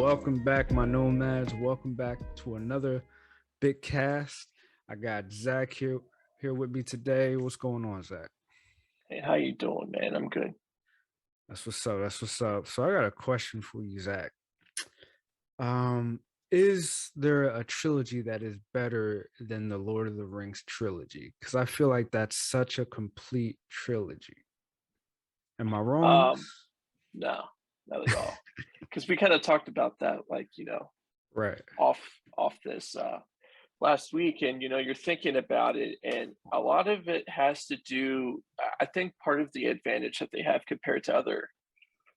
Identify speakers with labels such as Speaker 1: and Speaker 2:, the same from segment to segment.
Speaker 1: Welcome back, my nomads. Welcome back to another Bitcast. I got Zach here with me today. What's going on, Zach?
Speaker 2: Hey, how you doing, man? I'm good.
Speaker 1: That's what's up. That's what's up. So I got a question for you, Zach. Um, is there a trilogy that is better than the Lord of the Rings trilogy? Because I feel like that's such a complete trilogy. Am I wrong?
Speaker 2: Um, no, not at all. Because we kind of talked about that,
Speaker 1: Right.
Speaker 2: off this last week, and you're thinking about it, and a lot of it has to do. I think part of the advantage that they have compared to other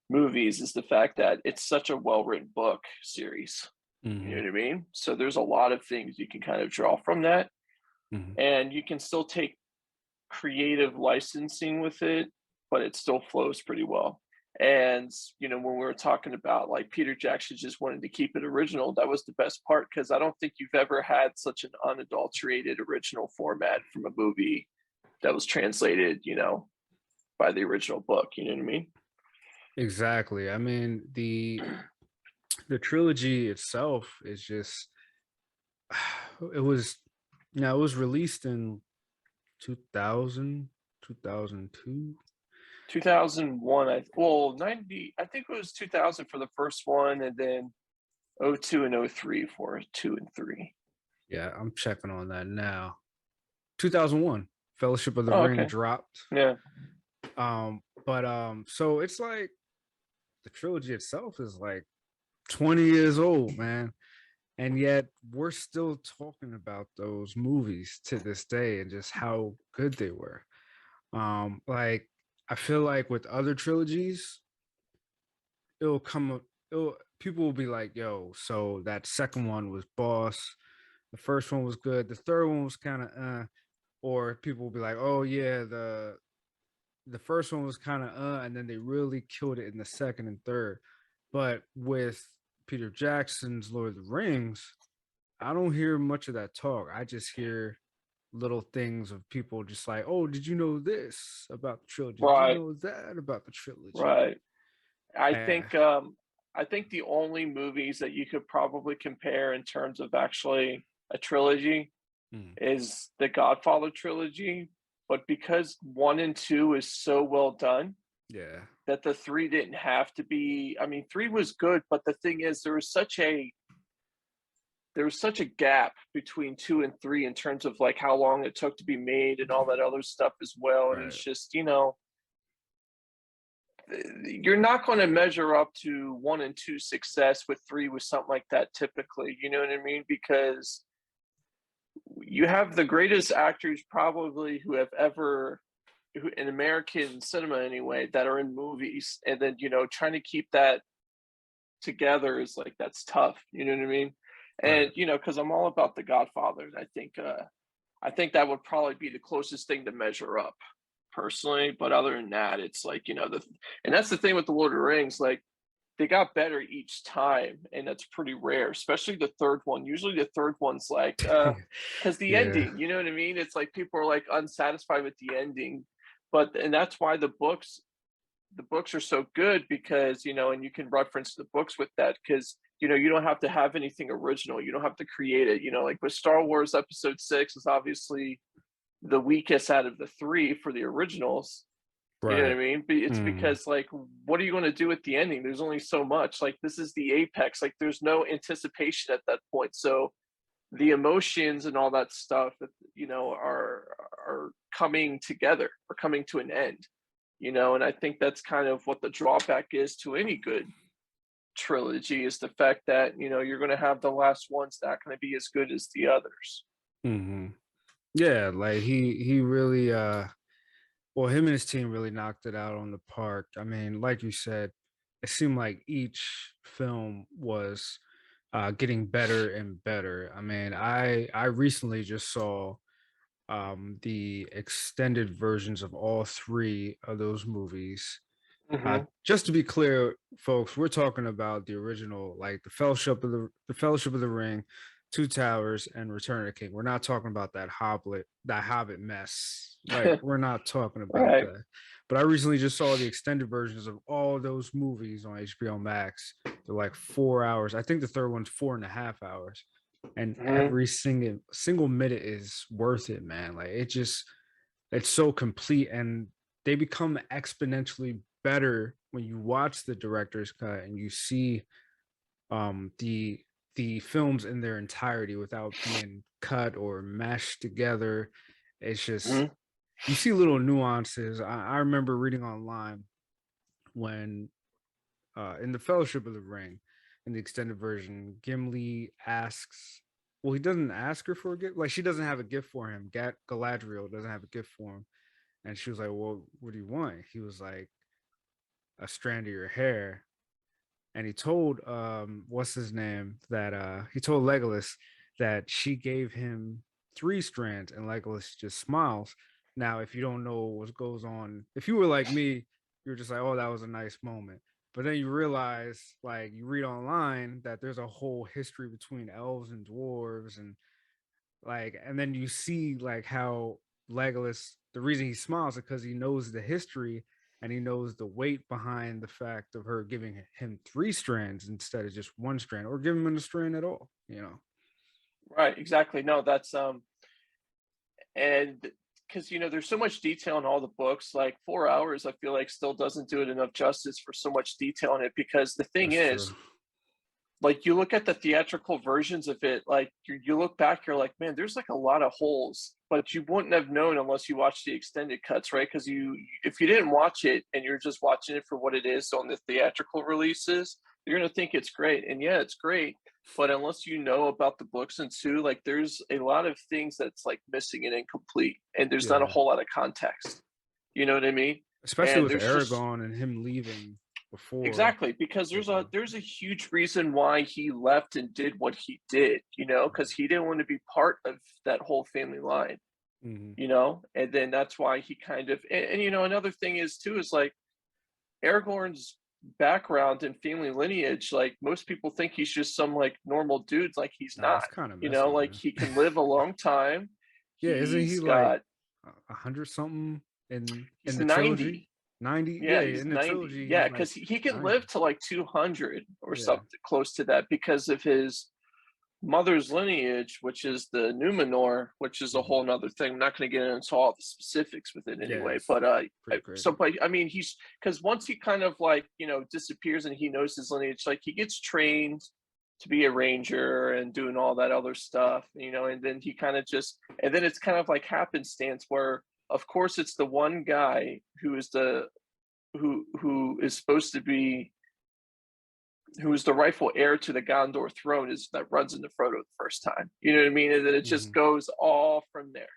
Speaker 2: movies is the fact that it's such a well-written book series. You
Speaker 1: Hmm.
Speaker 2: know what I mean? So there's a lot of things you can kind of draw from that,
Speaker 1: Hmm.
Speaker 2: and you can still take creative licensing with it, but it still flows pretty well. And when we were talking about like Peter Jackson just wanted to keep it original, that was the best part because I don't think you've ever had such an unadulterated original format from a movie that was translated, by the original book. You know what I mean?
Speaker 1: Exactly. I mean, the trilogy itself is just it was now it was released in 2000, 2002.
Speaker 2: 2001, 90. I think it was 2000 for the first one, and then '02 and '03 for two and three.
Speaker 1: Yeah, I'm checking on that now. 2001, Fellowship of the
Speaker 2: Oh,
Speaker 1: Ring
Speaker 2: okay.
Speaker 1: dropped.
Speaker 2: Yeah.
Speaker 1: But so it's like the trilogy itself is like 20 years old, man. And yet we're still talking about those movies to this day and just how good they were. Like I feel like with other trilogies, it'll come up, it'll people will be like, yo, so that second one was boss, the first one was good, the third one was kind of or people will be like, oh yeah, the first one was kind of and then they really killed it in the second and third. But with Peter Jackson's Lord of the Rings, I don't hear much of that talk. I just hear little things of people just like, oh, did you know this about the trilogy? Did you
Speaker 2: Right.
Speaker 1: know that about the trilogy?
Speaker 2: Right. I
Speaker 1: Uh,
Speaker 2: think I think the only movies that you could probably compare in terms of actually a trilogy
Speaker 1: mm,
Speaker 2: is the Godfather trilogy, but because 1 and 2 is so well done
Speaker 1: yeah.
Speaker 2: that the 3 didn't have to be. I mean, 3 was good, but the thing is there was such a gap between 2 and 3 in terms of, like, how long it took to be made and all that other stuff as well, and it's
Speaker 1: Right.
Speaker 2: just, you're not going to measure up to 1 and 2 success with 3 with something like that typically. You know what I mean? Because you have the greatest actors probably who have ever in American cinema anyway that are in movies, and then trying to keep that together is like that's tough. You know what I mean? And
Speaker 1: Right.
Speaker 2: because I'm all about the Godfather, I think that would probably be the closest thing to measure up personally. But other than that, it's like, and that's the thing with the Lord of the Rings, like they got better each time, and that's pretty rare, especially the third one. Usually the third one's like, because the
Speaker 1: Yeah.
Speaker 2: ending, you know what I mean? It's like people are like unsatisfied with the ending, and that's why the books are so good because and you can reference the books with that because you don't have to have anything original. You don't have to create it. Like with Star Wars Episode 6 is obviously the weakest out of the three for the originals. You know what I
Speaker 1: Right.
Speaker 2: mean? But it's
Speaker 1: Mm,
Speaker 2: because, like, what are you going to do at the ending? There's only so much. Like, this is the apex. Like, there's no anticipation at that point. So the emotions and all that stuff that are coming together or coming to an end. And I think that's kind of what the drawback is to any good trilogy is the fact that you're going to have the last one's not going to be as good as the others.
Speaker 1: hmm. Yeah, like he really well, him and his team really knocked it out on the park. I mean, like you said, it seemed like each film was getting better and better. I mean, I recently just saw the extended versions of all three of those movies.
Speaker 2: Hmm.
Speaker 1: Just to be clear, folks, we're talking about the original, like the Fellowship of the Ring, Two Towers, and Return of the King. We're not talking about that Hobbit mess. Like, we're not talking about
Speaker 2: Right.
Speaker 1: that. But I recently just saw the extended versions of all those movies on HBO Max, They're like 4 hours. I think the third one's 4.5 hours, and
Speaker 2: Mhm.
Speaker 1: every single minute is worth it, man. Like it's so complete, and they become exponentially better when you watch the director's cut and you see the films in their entirety without being cut or mashed together. It's just
Speaker 2: Mhm.
Speaker 1: you see little nuances. I remember reading online when in the Fellowship of the Ring, in the extended version, Gimli asks. Well, he doesn't ask her for a gift. Like she doesn't have a gift for him. Galadriel doesn't have a gift for him, and she was like, "Well, what do you want?" He was like, "A strand of your hair." And he told what's his name, that he told Legolas that she gave him 3 strands, and Legolas just smiles. Now if you don't know what goes on, if you were like me, you're just like, oh, that was a nice moment, but then you realize, like, you read online that there's a whole history between elves and dwarves, and like, and then you see like how Legolas, the reason he smiles is because he knows the history, and he knows the weight behind the fact of her giving him 3 strands instead of just 1 strand, or giving him a strand at all, you know.
Speaker 2: Right, exactly. No, that's and because there's so much detail in all the books, like 4 hours, I feel like still doesn't do it enough justice for so much detail in it. Because the thing
Speaker 1: That's true.
Speaker 2: is, like you look at the theatrical versions of it, like you look back, you're like, man, there's like a lot of holes, but you wouldn't have known unless you watched the extended cuts, right? Because if you didn't watch it and you're just watching it for what it is on the theatrical releases, you're gonna think it's great, and yeah, it's great. But unless you know about the books and two, like there's a lot of things that's like missing and incomplete, and there's not a
Speaker 1: Yeah,
Speaker 2: whole lot of context. You know what I mean?
Speaker 1: especially
Speaker 2: And
Speaker 1: with
Speaker 2: there's just
Speaker 1: Aragon and him leaving before,
Speaker 2: exactly, because
Speaker 1: you know.
Speaker 2: there's a huge reason why he left and did what he did, because he didn't want to be part of that whole family line,
Speaker 1: Mhm.
Speaker 2: and then that's why he kind of and another thing is too is like Aragorn's background and family lineage, like most people think he's just some like normal dude, like he's
Speaker 1: Nah,
Speaker 2: not,
Speaker 1: it's kind of messy,
Speaker 2: like
Speaker 1: man.
Speaker 2: he can live a long time.
Speaker 1: Yeah, isn't
Speaker 2: He's
Speaker 1: he like
Speaker 2: got
Speaker 1: 100 something in
Speaker 2: he's
Speaker 1: the trilogy?
Speaker 2: 90.
Speaker 1: 90. Yeah,
Speaker 2: Yeah,
Speaker 1: in
Speaker 2: he's
Speaker 1: the
Speaker 2: 90.
Speaker 1: trilogy
Speaker 2: Yeah,
Speaker 1: he's like
Speaker 2: because he can
Speaker 1: 90.
Speaker 2: live to like 200 or
Speaker 1: Yeah.
Speaker 2: something close to that because of his mother's lineage, which is the Numenor, which is a
Speaker 1: Mhm.
Speaker 2: whole nother thing. I'm not going to get into all the specifics with it
Speaker 1: Yeah,
Speaker 2: anyway,
Speaker 1: it's
Speaker 2: but
Speaker 1: pretty
Speaker 2: so
Speaker 1: crazy.
Speaker 2: but I mean, he's because once he kind of like disappears and he knows his lineage, like he gets trained to be a ranger and doing all that other stuff, and then he kind of just and then it's kind of like happenstance where, of course, it's the one guy who is the who is supposed to be who is the rightful heir to the Gondor throne is that runs into Frodo the first time. You know what I mean? And then it just
Speaker 1: Mhm.
Speaker 2: goes all from there.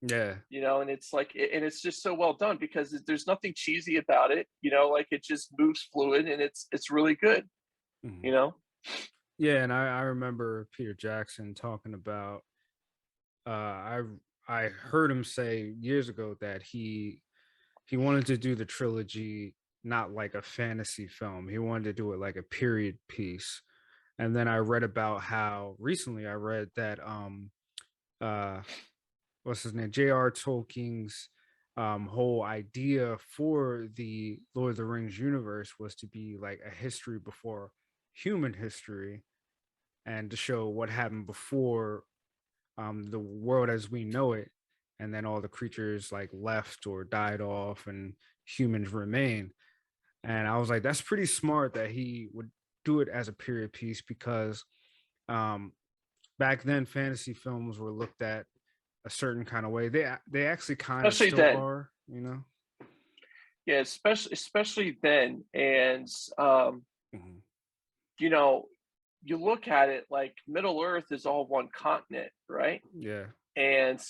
Speaker 1: Yeah.
Speaker 2: And it's like, and it's just so well done because there's nothing cheesy about it. Like it just moves fluid and it's really good. You
Speaker 1: Mhm.
Speaker 2: know?
Speaker 1: Yeah, and I remember Peter Jackson talking about I heard him say years ago that he wanted to do the trilogy not like a fantasy film. He wanted to do it like a period piece. And then I read about how recently I read that uh what's his name? J.R. Tolkien's whole idea for the Lord of the Rings universe was to be like a history before human history, and to show what happened before the world as we know it, and then all the creatures like left or died off and humans remain. And I was like, that's pretty smart that he would do it as a period piece, because um back then fantasy films were looked at a certain kind of way. They actually kind of
Speaker 2: Especially
Speaker 1: still
Speaker 2: then.
Speaker 1: are, you know.
Speaker 2: Yeah, especially then. And um,
Speaker 1: Mhm.
Speaker 2: you know, you look at it like Middle Earth is all one continent, right?
Speaker 1: Yeah.
Speaker 2: And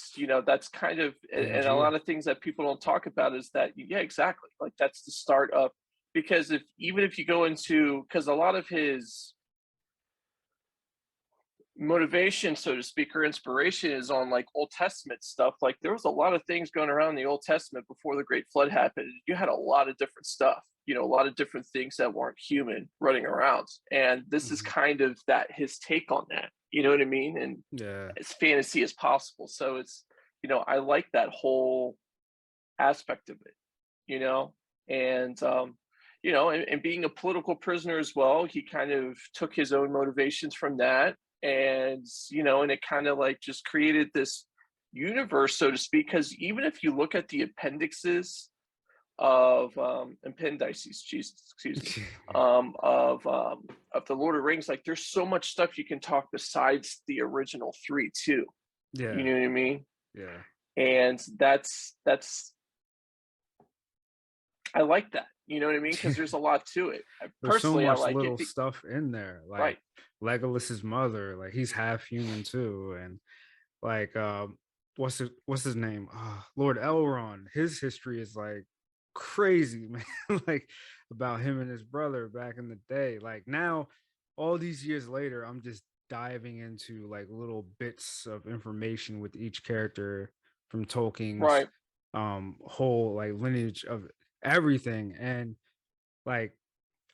Speaker 2: that's kind of and a
Speaker 1: Pangea.
Speaker 2: lot of things that people don't talk about is that yeah, exactly, like that's the start of because if even if you go into because a lot of his motivation, so to speak, or inspiration is on like Old Testament stuff. Like there was a lot of things going around in the Old Testament before the Great Flood happened. You had a lot of different stuff, a lot of different things that weren't human running around. And this is
Speaker 1: Mhm.
Speaker 2: kind of that his take on that. You know what I mean? And
Speaker 1: Yeah.
Speaker 2: as fantasy as possible. So it's I like that whole aspect of it, you know? And and being a political prisoner as well, he kind of took his own motivations from that, and it kind of like just created this universe, so to speak. Because even if you look at the appendixes of appendices, Jesus, excuse me, of the Lord of the Rings, like there's so much stuff you can talk besides the original three too. You
Speaker 1: Yeah,
Speaker 2: know what I mean?
Speaker 1: yeah.
Speaker 2: And that's I like that. You know what I mean? Because there's a lot to it.
Speaker 1: There's so
Speaker 2: Personally, I
Speaker 1: much
Speaker 2: like it.
Speaker 1: little stuff in there, like
Speaker 2: Right,
Speaker 1: Legolas's mother, like he's half human too, and like what's his name? Lord Elrond. His history is like crazy, man. Like about him and his brother back in the day. Like now, all these years later, I'm just diving into like little bits of information with each character from Tolkien's
Speaker 2: right,
Speaker 1: whole like lineage of everything. And like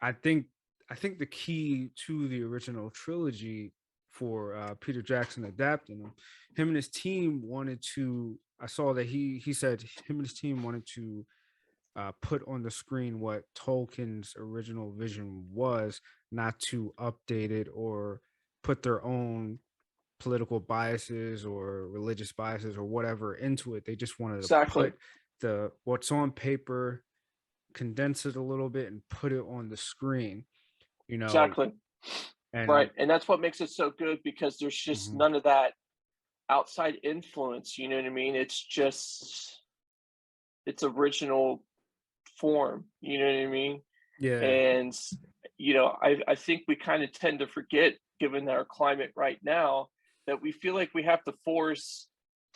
Speaker 1: I think I think the key to the original trilogy for Peter Jackson adapting them, him and his team wanted to. I saw that he said him and his team wanted to put on the screen what Tolkien's original vision was, not to update it or put their own political biases or religious biases or whatever into it. They just wanted to
Speaker 2: exactly,
Speaker 1: put the what's on paper, condense it a little bit, and put it on the screen. You know,
Speaker 2: exactly, right.
Speaker 1: and
Speaker 2: And that's what makes it so good because there's just
Speaker 1: mhm,
Speaker 2: none of that outside influence. You know what I mean? It's just its original form. You know what I mean?
Speaker 1: yeah,
Speaker 2: And I think we kind of tend to forget, given our climate right now, that we feel like we have to force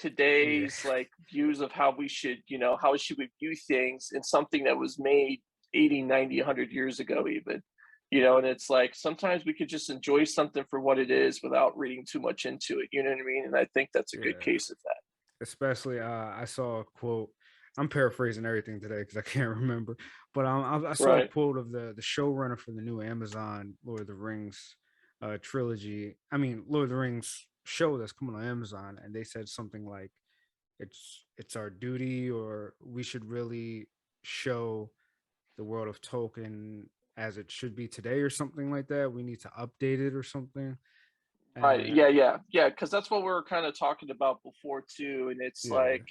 Speaker 1: yeah,
Speaker 2: today's like views of how we should, how should we view things in something that was made 80, 90, 100 years ago, even. And it's like sometimes we could just enjoy something for what it is without reading too much into it. You know what I mean? And I think that's a good
Speaker 1: yeah.
Speaker 2: case of that.
Speaker 1: Especially, I saw a quote. I'm paraphrasing everything today because I can't remember, but I saw a
Speaker 2: Right.
Speaker 1: quote of the showrunner for the new Amazon Lord of the Rings trilogy. I mean, Lord of the Rings show that's coming on Amazon, and they said something like, "It's our duty, or we should really show the world of Tolkien as it should be today, or something like that. We need to update it or something."
Speaker 2: Right.
Speaker 1: And
Speaker 2: Yeah. Yeah. Yeah. Because that's what we were kind of talking about before too. And it's
Speaker 1: yeah,
Speaker 2: like,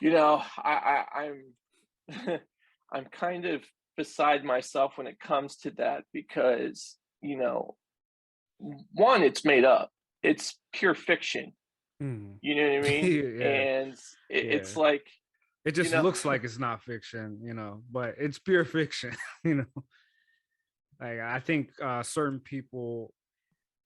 Speaker 2: I'm I'm kind of beside myself when it comes to that because one, it's made up. It's pure fiction.
Speaker 1: mm.
Speaker 2: You know what I mean?
Speaker 1: Yeah,
Speaker 2: And it's
Speaker 1: yeah.
Speaker 2: like,
Speaker 1: It
Speaker 2: you
Speaker 1: just
Speaker 2: know,
Speaker 1: looks like it's not fiction, but it's pure fiction, you know. Like I think certain people,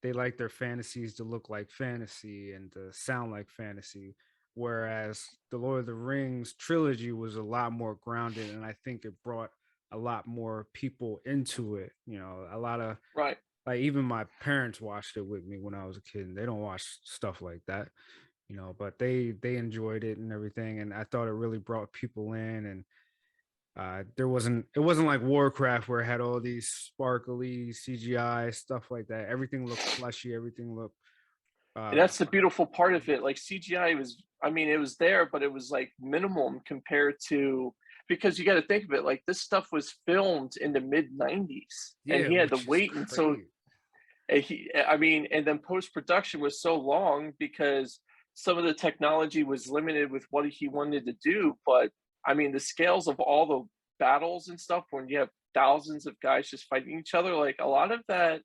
Speaker 1: they like their fantasies to look like fantasy and to sound like fantasy, whereas the Lord of the Rings trilogy was a lot more grounded, and I think it brought a lot more people into it. A lot of,
Speaker 2: right.
Speaker 1: like, even my parents watched it with me when I was a kid, and they don't watch stuff like that, but they enjoyed it and everything, and I thought it really brought people in. And it wasn't like Warcraft where it had all these sparkly CGI stuff like that. Everything looked fleshy, everything looked
Speaker 2: And
Speaker 1: uh
Speaker 2: that's the beautiful part of it. Like CGI was, I mean, it was there, but it was like minimum compared to, because you got to think of it like this stuff was filmed in the mid 90s and
Speaker 1: yeah,
Speaker 2: he had to
Speaker 1: which is
Speaker 2: wait until
Speaker 1: crazy.
Speaker 2: I mean, and then post production was so long because some of the technology was limited with what he wanted to do. But I mean, the scales of all the battles and stuff, when you have thousands of guys just fighting each other, like a lot of that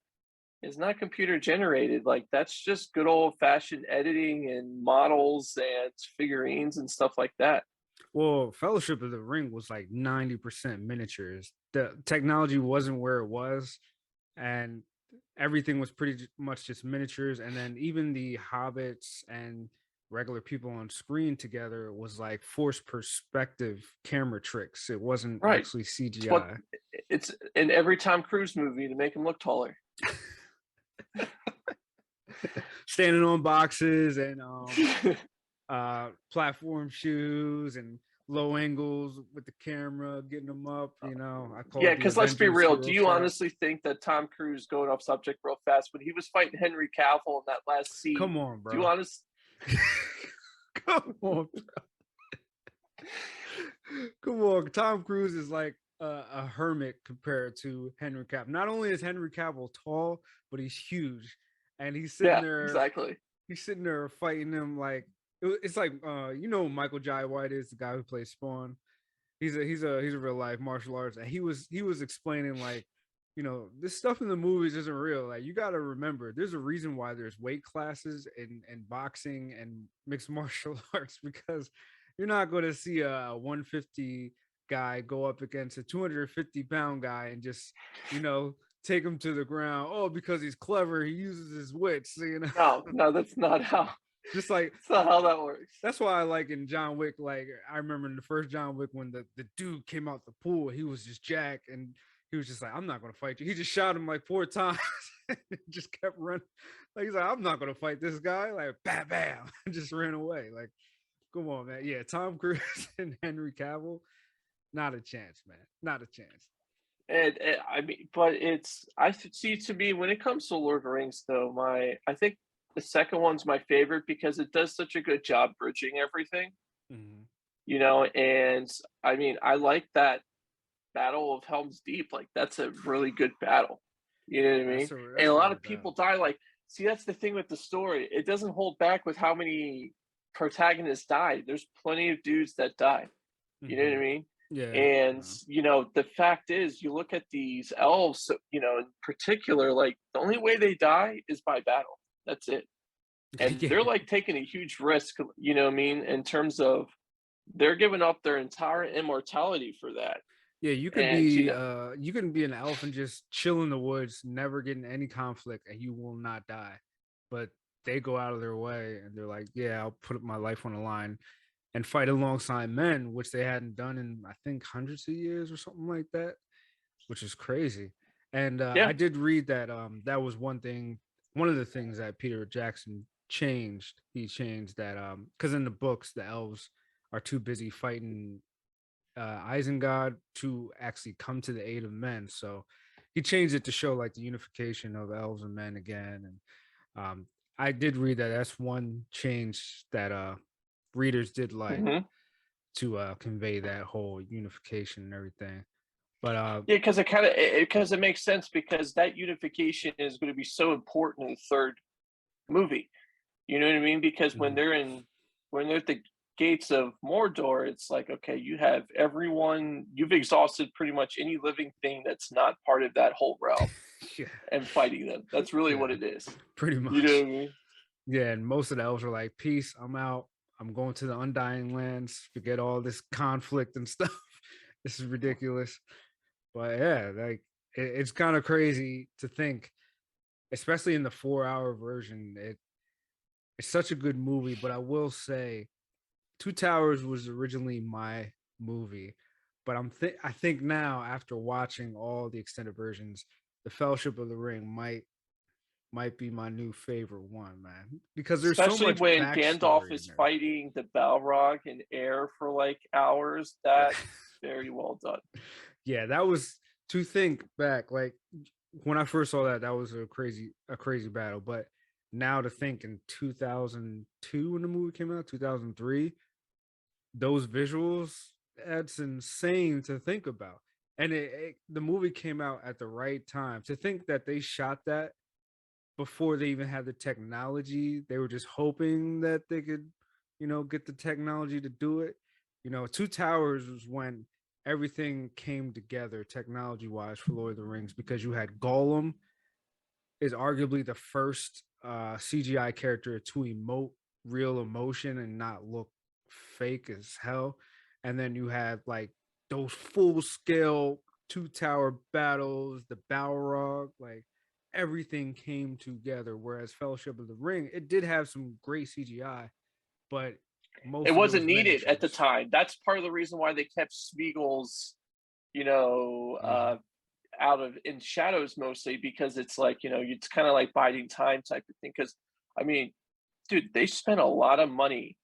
Speaker 2: is not computer generated. Like that's just good old fashioned editing and models and figurines and stuff like that.
Speaker 1: Well, Fellowship of the Ring was like 90% miniatures. The technology wasn't where it was, and everything was pretty much just miniatures. And then even the hobbits and regular people on screen together was like forced perspective camera tricks. It wasn't
Speaker 2: Right.
Speaker 1: actually
Speaker 2: It's what
Speaker 1: CGI.
Speaker 2: it's in every Tom Cruise movie to make him look taller.
Speaker 1: Standing on boxes and platform shoes and low angles with the camera, getting them up. I call
Speaker 2: Yeah,
Speaker 1: it the
Speaker 2: because let's be
Speaker 1: Avengers
Speaker 2: real. Do
Speaker 1: hero
Speaker 2: you
Speaker 1: shot.
Speaker 2: honestly think that Tom Cruise, going off subject real fast, when he was fighting Henry Cavill in that last scene,
Speaker 1: Come on,
Speaker 2: do you
Speaker 1: bro.
Speaker 2: honest?
Speaker 1: Come on. Come on. Tom Cruise is like a hermit compared to Henry Cavill. Not only is Henry Cavill tall, but he's huge, and
Speaker 2: Yeah, exactly.
Speaker 1: he's sitting there fighting him like it's like you know Michael Jai White is the guy who plays Spawn. He's a real life martial artist, and he was explaining like, you know, this stuff in the movies isn't real. Like you got to remember, there's a reason why there's weight classes in boxing and mixed martial arts because you're not going to see a 150 guy go up against a 250-pound guy and just, you know, take him to the ground. Oh, because he's clever, he uses his wits. You know,
Speaker 2: No, no, that's not how.
Speaker 1: just like
Speaker 2: That's not how that works.
Speaker 1: that's why I like in John Wick. Like I remember in the first John Wick when the dude came out the pool, he was just Jack, and he was just like, "I'm not gonna fight you." He just shot him like 4 times, just kept running. Like he's like, "I'm not gonna fight this guy." Like bam, bam, and just ran away. Like, come on, man. Yeah, Tom Cruise and Henry Cavill, not a chance, man. Not a chance.
Speaker 2: And I mean, but it's I see to me when it comes to Lord of the Rings, though, I think the second one's my favorite because it does such a good job bridging everything,
Speaker 1: Mm-hmm.
Speaker 2: and I mean, I like that Battle of Helm's Deep, like, that's a really good battle, you know what I mean? And
Speaker 1: That's
Speaker 2: a
Speaker 1: a
Speaker 2: lot
Speaker 1: great
Speaker 2: of people
Speaker 1: battle.
Speaker 2: die, like see, that's the thing with the story, it doesn't hold back with how many protagonists die, there's plenty of dudes that die, you know what
Speaker 1: Mm-hmm.
Speaker 2: I mean?
Speaker 1: Yeah.
Speaker 2: And, the fact is, you look at these elves, in particular, like, the only way they die is by battle, that's it. And they're,
Speaker 1: Yeah.
Speaker 2: like, taking a huge risk, you know what I mean, in terms of they're giving up their entire immortality for that,
Speaker 1: Yeah,
Speaker 2: and,
Speaker 1: you can be an elf and just chill in the woods, never get in any conflict, and you will not die. But they go out of their way and they're like, yeah, I'll put my life on the line and fight alongside men, which they hadn't done in I think hundreds of years or something like that, which is crazy. And
Speaker 2: yeah.
Speaker 1: I did read that that was one of the things that Peter Jackson changed. He changed that because in the books the elves are too busy fighting Isengard to actually come to the aid of men. So he changed it to show like the unification of elves and men again. And I did read that that's one change that readers did like
Speaker 2: Mhm.
Speaker 1: to convey that whole unification and everything. But
Speaker 2: Yeah, because because it makes sense because that unification is gonna be so important in the 3rd movie. You know what I mean? Because
Speaker 1: mhm.
Speaker 2: when they're at the gates of Mordor, it's like, okay, you have everyone you've exhausted pretty much any living thing that's not part of that whole realm
Speaker 1: Yeah,
Speaker 2: and fighting them. That's really what
Speaker 1: yeah,
Speaker 2: it is.
Speaker 1: pretty
Speaker 2: You know
Speaker 1: much.
Speaker 2: what I mean?
Speaker 1: Yeah, and most of the elves are like, "Peace, I'm out. I'm going to the Undying Lands. Forget all this conflict and stuff. This is ridiculous." But yeah, like it's kind of crazy to think, especially in the 4 hour version. It's such a good movie, but I will say, Two Towers was originally my movie, but I think now after watching all the extended versions, The Fellowship of the Ring might be my new favorite one, man, because there's so
Speaker 2: Especially
Speaker 1: much
Speaker 2: when Gandalf
Speaker 1: backstory in
Speaker 2: is
Speaker 1: there.
Speaker 2: fighting the Balrog in air for like hours.
Speaker 1: Yeah.
Speaker 2: That's very well done.
Speaker 1: Yeah, that was to think back. Like when I first saw that, that was a crazy battle. But now to think in 2002 when the movie came out, 2003, those visuals, that's insane to think about. And the movie came out at the right time. To think that they shot that before they even had the technology, they were just hoping that they could, you know, get the technology to do it. You know, Two Towers was when everything came together technology wise for Lord of the Rings because you had Gollum is arguably the first CGI character to emote real emotion and not look fake as hell. And then you had like those full scale two tower battles, the Balrog, like everything came together. Whereas Fellowship of the Ring, it did have some great CGI, but
Speaker 2: It
Speaker 1: most of it
Speaker 2: wasn't
Speaker 1: was
Speaker 2: needed at the
Speaker 1: miniatures.
Speaker 2: time. That's part of the reason why they kept Smeagol's, you know,
Speaker 1: Mm-hmm.
Speaker 2: out of in shadows mostly because it's like it's kind of like biding time type of thing. Because I mean, dude, they spent a lot of money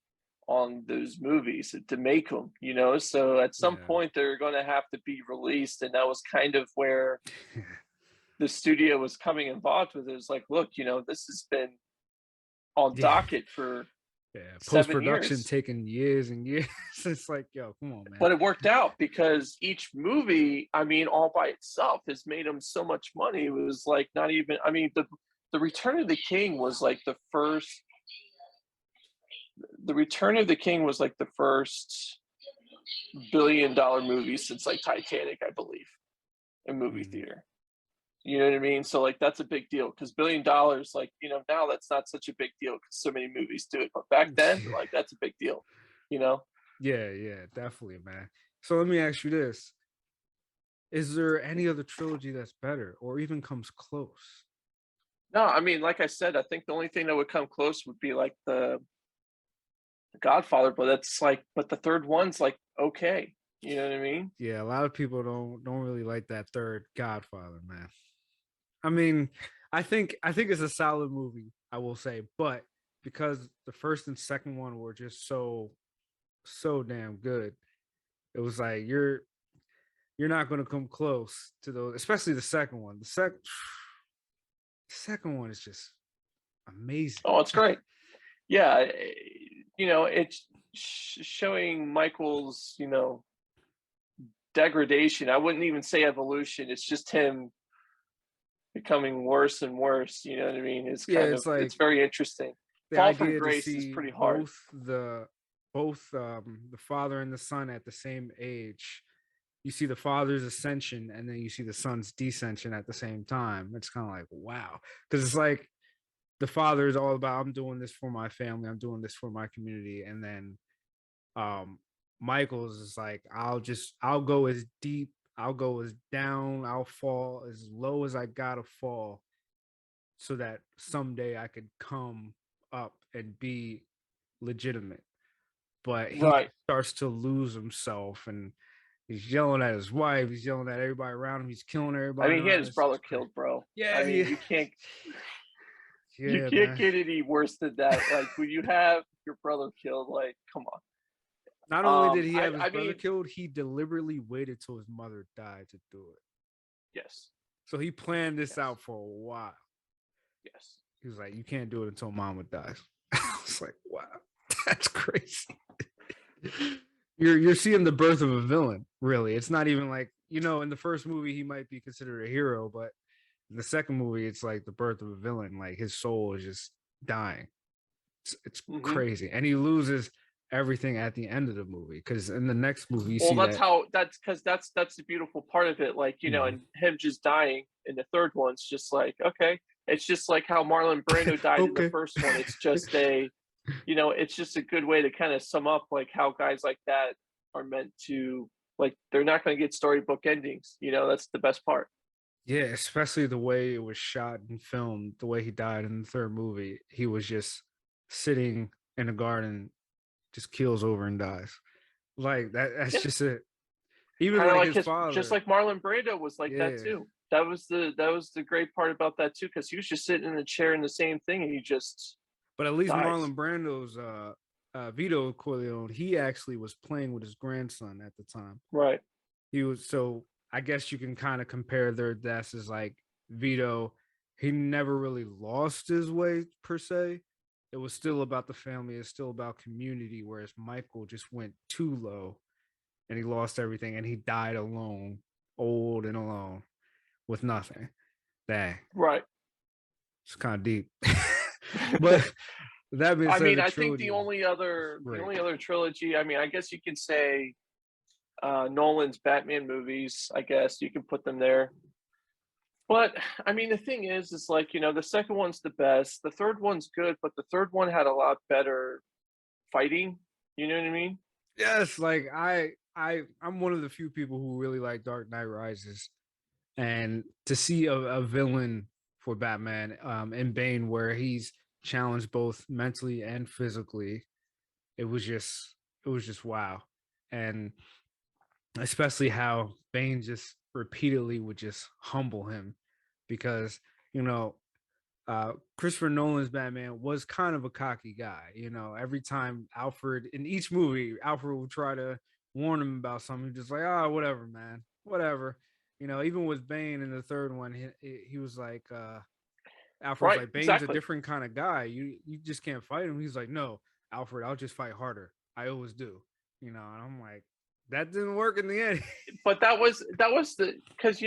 Speaker 2: on those movies to make them, so at some
Speaker 1: Yeah.
Speaker 2: point they're going to have to be released, and that was kind of where the studio was coming involved with it. It's like, look, this has been on
Speaker 1: Yeah.
Speaker 2: docket for
Speaker 1: Yeah, post
Speaker 2: 7
Speaker 1: production
Speaker 2: years.
Speaker 1: taking years and years. It's like, yo, come on, man.
Speaker 2: But it worked out because each movie, I mean, all by itself has made them so much money. It was like not even, I mean, the Return of the King was like the Return of the King was like the first $1 billion movie since like Titanic, I believe, in movie
Speaker 1: Mm.
Speaker 2: theater. You know what I mean? So like that's a big deal because $1 billion, like now that's not such a big deal because so many movies do it. But back then,
Speaker 1: Yeah,
Speaker 2: like that's a big deal. You know?
Speaker 1: yeah, definitely, man. So let me ask you this: is there any other trilogy that's better, or even comes close?
Speaker 2: No, I mean, like I said, I think the only thing that would come close would be like the Godfather, but that's like, but the third one's like okay. You know what I mean?
Speaker 1: Yeah, a lot of people don't really like that third Godfather, man. I mean, I think it's a solid movie, I will say, but because the first and second one were just so damn good, it was like you're not going to come close to those, especially the second one. The second one is just amazing.
Speaker 2: Oh, it's great. Yeah, it's showing Michael's, degradation. I wouldn't even say evolution. It's just him becoming worse and worse. You know what I mean? It's
Speaker 1: Yeah,
Speaker 2: kind
Speaker 1: it's
Speaker 2: of it's
Speaker 1: like
Speaker 2: very interesting.
Speaker 1: the
Speaker 2: Fall from
Speaker 1: idea to
Speaker 2: grace is
Speaker 1: see
Speaker 2: pretty hard.
Speaker 1: both the father and the son at the same age. You see the father's ascension and then you see the son's descension at the same time. It's kind of like wow, because it's like the father is all about I'm doing this for my family, I'm doing this for my community, and then um Michael's is like I'll go as deep, I'll go as down, I'll fall as low as I gotta fall so that someday I could come up and be legitimate. But he
Speaker 2: Right.
Speaker 1: starts to lose himself and he's yelling at his wife, he's yelling at everybody around him, he's killing
Speaker 2: I
Speaker 1: everybody
Speaker 2: mean, he had
Speaker 1: around.
Speaker 2: his
Speaker 1: It's
Speaker 2: brother
Speaker 1: crazy.
Speaker 2: killed, bro. I
Speaker 1: Yeah,
Speaker 2: mean,
Speaker 1: yeah,
Speaker 2: you
Speaker 1: yeah,
Speaker 2: can't
Speaker 1: man.
Speaker 2: get any worse than that. Like when you have your brother killed, like come on.
Speaker 1: Not only did he
Speaker 2: I
Speaker 1: have his
Speaker 2: I
Speaker 1: brother
Speaker 2: mean,
Speaker 1: killed, he deliberately waited till his mother died to do it.
Speaker 2: yes,
Speaker 1: So he planned this
Speaker 2: yes,
Speaker 1: out for a while.
Speaker 2: yes.
Speaker 1: He was like, "You can't do it until Mama dies." I was like, "Wow, that's crazy." You're seeing the birth of a villain. Really, it's not even like in the first movie he might be considered a hero, but in the second movie it's like the birth of a villain. Like his soul is just dying. It's
Speaker 2: Hmm.
Speaker 1: crazy, and he loses everything at the end of the movie because in the next movie you
Speaker 2: Well,
Speaker 1: see
Speaker 2: that's
Speaker 1: that.
Speaker 2: how that's because that's the beautiful part of it. Like
Speaker 1: Mhm.
Speaker 2: and him just dying in the third one's just like okay. It's just like how Marlon Brando died in the
Speaker 1: Okay.
Speaker 2: first one. It's just a good way to kind of sum up like how guys like that are meant to like they're not going to get storybook endings. That's the best part.
Speaker 1: Yeah, especially the way it was shot and filmed, the way he died in the third movie. He was just sitting in a garden, just keels over and dies. Like that's
Speaker 2: Yeah,
Speaker 1: just it. Even
Speaker 2: kind of
Speaker 1: like
Speaker 2: like
Speaker 1: his
Speaker 2: his just
Speaker 1: father.
Speaker 2: like Marlon Brando was like that
Speaker 1: Yeah.
Speaker 2: too. That was the great part about that too because he was just sitting in a chair in the same thing and he just
Speaker 1: But at least
Speaker 2: dies.
Speaker 1: Marlon Brando's Vito Corleone, he actually was playing with his grandson at the time.
Speaker 2: Right.
Speaker 1: He was so I guess you can kind of compare their deaths as like Vito, he never really lost his way per se. It was still about the family, it's still about community, whereas Michael just went too low and he lost everything and he died alone, old and alone with nothing. Dang,
Speaker 2: Right.
Speaker 1: it's kind of deep. But that being
Speaker 2: I
Speaker 1: said,
Speaker 2: mean,
Speaker 1: the
Speaker 2: I think
Speaker 1: trilogy
Speaker 2: the
Speaker 1: is
Speaker 2: only other the
Speaker 1: great.
Speaker 2: only other trilogy. I mean, I guess you can say Nolan's Batman movies. I guess you can put them there. But I mean, the thing is like the second one's the best. The third one's good, but the third one had a lot better fighting. You know what I mean?
Speaker 1: Yes, like I'm one of the few people who really like Dark Knight Rises, and to see a villain for Batman in Bane where he's challenged both mentally and physically, it was just it was just wow, and especially how Bane just repeatedly would just humble him because you know Christopher Nolan's Batman was kind of a cocky guy. Every time Alfred in each movie, Alfred would try to warn him about something, just like, oh, whatever, man, whatever. Even with Bane in the third one, he was like, Alfred was
Speaker 2: Right.
Speaker 1: like, Bane's a
Speaker 2: Exactly.
Speaker 1: different kind of guy. You just can't fight him. He's like, no, Alfred, I'll just fight harder. I always do. And I'm like, that didn't work in the end.
Speaker 2: But that was the because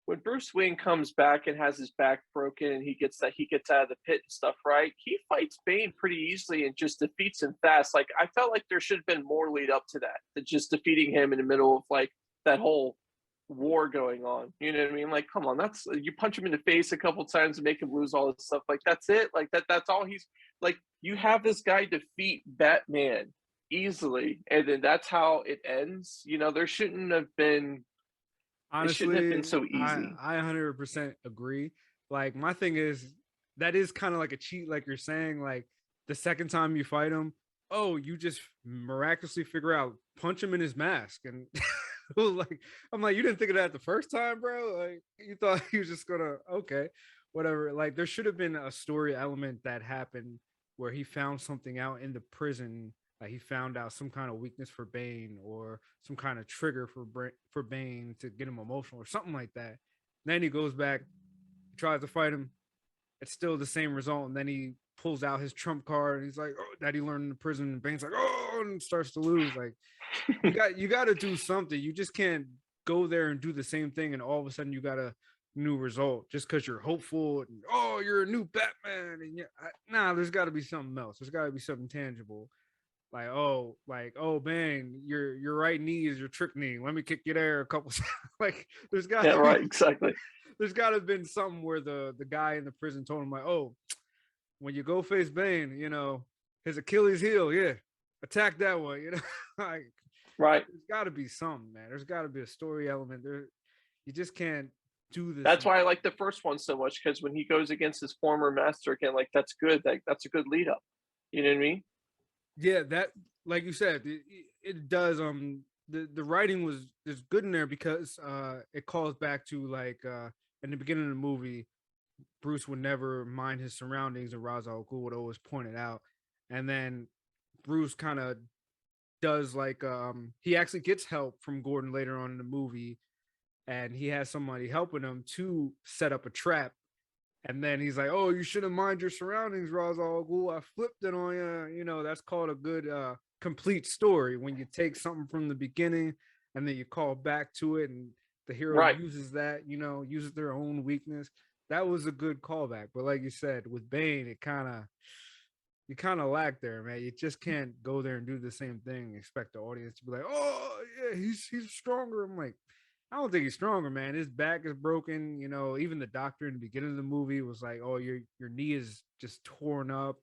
Speaker 2: when Bruce Wayne comes back and has his back broken and he gets out of the pit and stuff, right? He fights Bane pretty easily and just defeats him fast. Like I felt like there should have been more lead up to that than just defeating him in the middle of like that whole war going on. You know what I mean? Like, come on, that's you punch him in the face a couple times and make him lose all this stuff. Like that's it. Like that's all he's like. You have this guy defeat Batman easily, and then that's how it ends. There shouldn't have been it shouldn't have been
Speaker 1: Honestly,
Speaker 2: so
Speaker 1: I
Speaker 2: easy.
Speaker 1: I 100% agree. Like my thing is that is kind of like a cheat, like you're saying. Like the second time you fight him, oh, you just miraculously figure out punch him in his mask, and like I'm like, you didn't think of that the first time, bro. Like you thought he was just gonna okay, whatever. Like there should have been a story element that happened where he found something out in the prison. Like he found out some kind of weakness for Bane or some kind of trigger for Bane to get him emotional or something like that. Then he goes back, tries to fight him. It's still the same result, and then he pulls out his trump card and he's like, "Oh, that he learned in the prison." And Bane's like, "Oh," and starts to lose. Like you got to do something. You just can't go there and do the same thing, and all of a sudden you got a new result just because you're hopeful. And, oh, you're a new Batman, and nah, there's got to be something else. There's got to be something tangible. Like, oh man, your right knee is your trick knee. Let me kick you there a couple. Like, there's got
Speaker 2: Yeah,
Speaker 1: to
Speaker 2: right,
Speaker 1: be,
Speaker 2: exactly.
Speaker 1: there's got to have been something where the guy in the prison told him like, oh, when you go face Bane, his Achilles heel, yeah, attack that one. Like
Speaker 2: Right.
Speaker 1: there's got to be something, man. There's got to be a story element there. You just can't do this.
Speaker 2: That's why I like the first one so much because when he goes against his former master again, like that's good. That's a good lead up. You know what I mean?
Speaker 1: Yeah, that like you said, it does. The writing was is good in there because it calls back to like in the beginning of the movie, Bruce would never mind his surroundings, and Ra's al Ghul would always point it out, and then Bruce kind of does like he actually gets help from Gordon later on in the movie, and he has somebody helping him to set up a trap. And then he's like, "Oh, you shouldn't mind your surroundings, Ra's al Ghul. I flipped it on you." That's called a good complete story when you take something from the beginning and then you call back to it, and the hero
Speaker 2: Right.
Speaker 1: uses that, uses their own weakness. That was a good callback. But like you said, with Bane, it kind of lack there, man. You just can't go there and do the same thing and expect the audience to be like, "Oh, yeah, he's stronger." I'm like, I don't think he's stronger, man. His back is broken. Even the doctor in the beginning of the movie was like, "Oh, your knee is just torn up.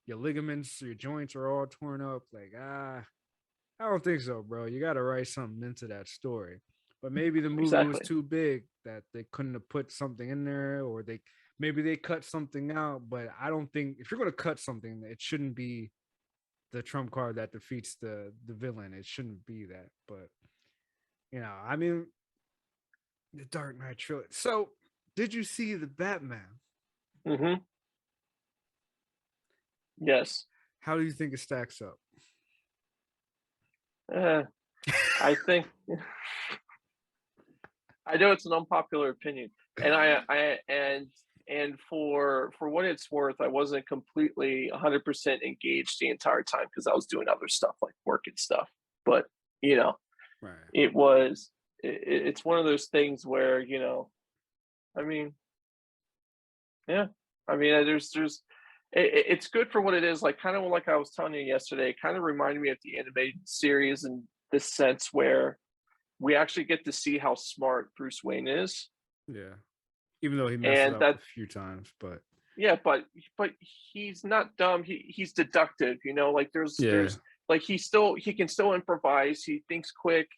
Speaker 1: Your ligaments, your joints are all torn up." Like, I don't think so, bro. You got to write something into that story. But maybe the movie was
Speaker 2: Exactly.
Speaker 1: too big that they couldn't have put something in there, or maybe they cut something out. But I don't think if you're going to cut something, it shouldn't be the trump card that defeats the villain. It shouldn't be that. But I mean, the Dark Knight trilogy. So, did you see the Batman?
Speaker 2: Hmm. Yes.
Speaker 1: How do you think it stacks up?
Speaker 2: Uh, I think I know it's an unpopular opinion, and and for what it's worth, I wasn't completely 100% engaged the entire time because I was doing other stuff like work and stuff. But you know,
Speaker 1: Right.
Speaker 2: it was it's one of those things where I mean, yeah, I mean, it's good for what it is. Like kind of like I was telling you yesterday, it kind of reminded me of the animated series in this sense where we actually get to see how smart Bruce Wayne is,
Speaker 1: Yeah. Even though he messes
Speaker 2: and
Speaker 1: up a
Speaker 2: that
Speaker 1: few times, but
Speaker 2: yeah, but he's not dumb. He's deductive. Like
Speaker 1: yeah.
Speaker 2: there's like he can still improvise. He thinks quick.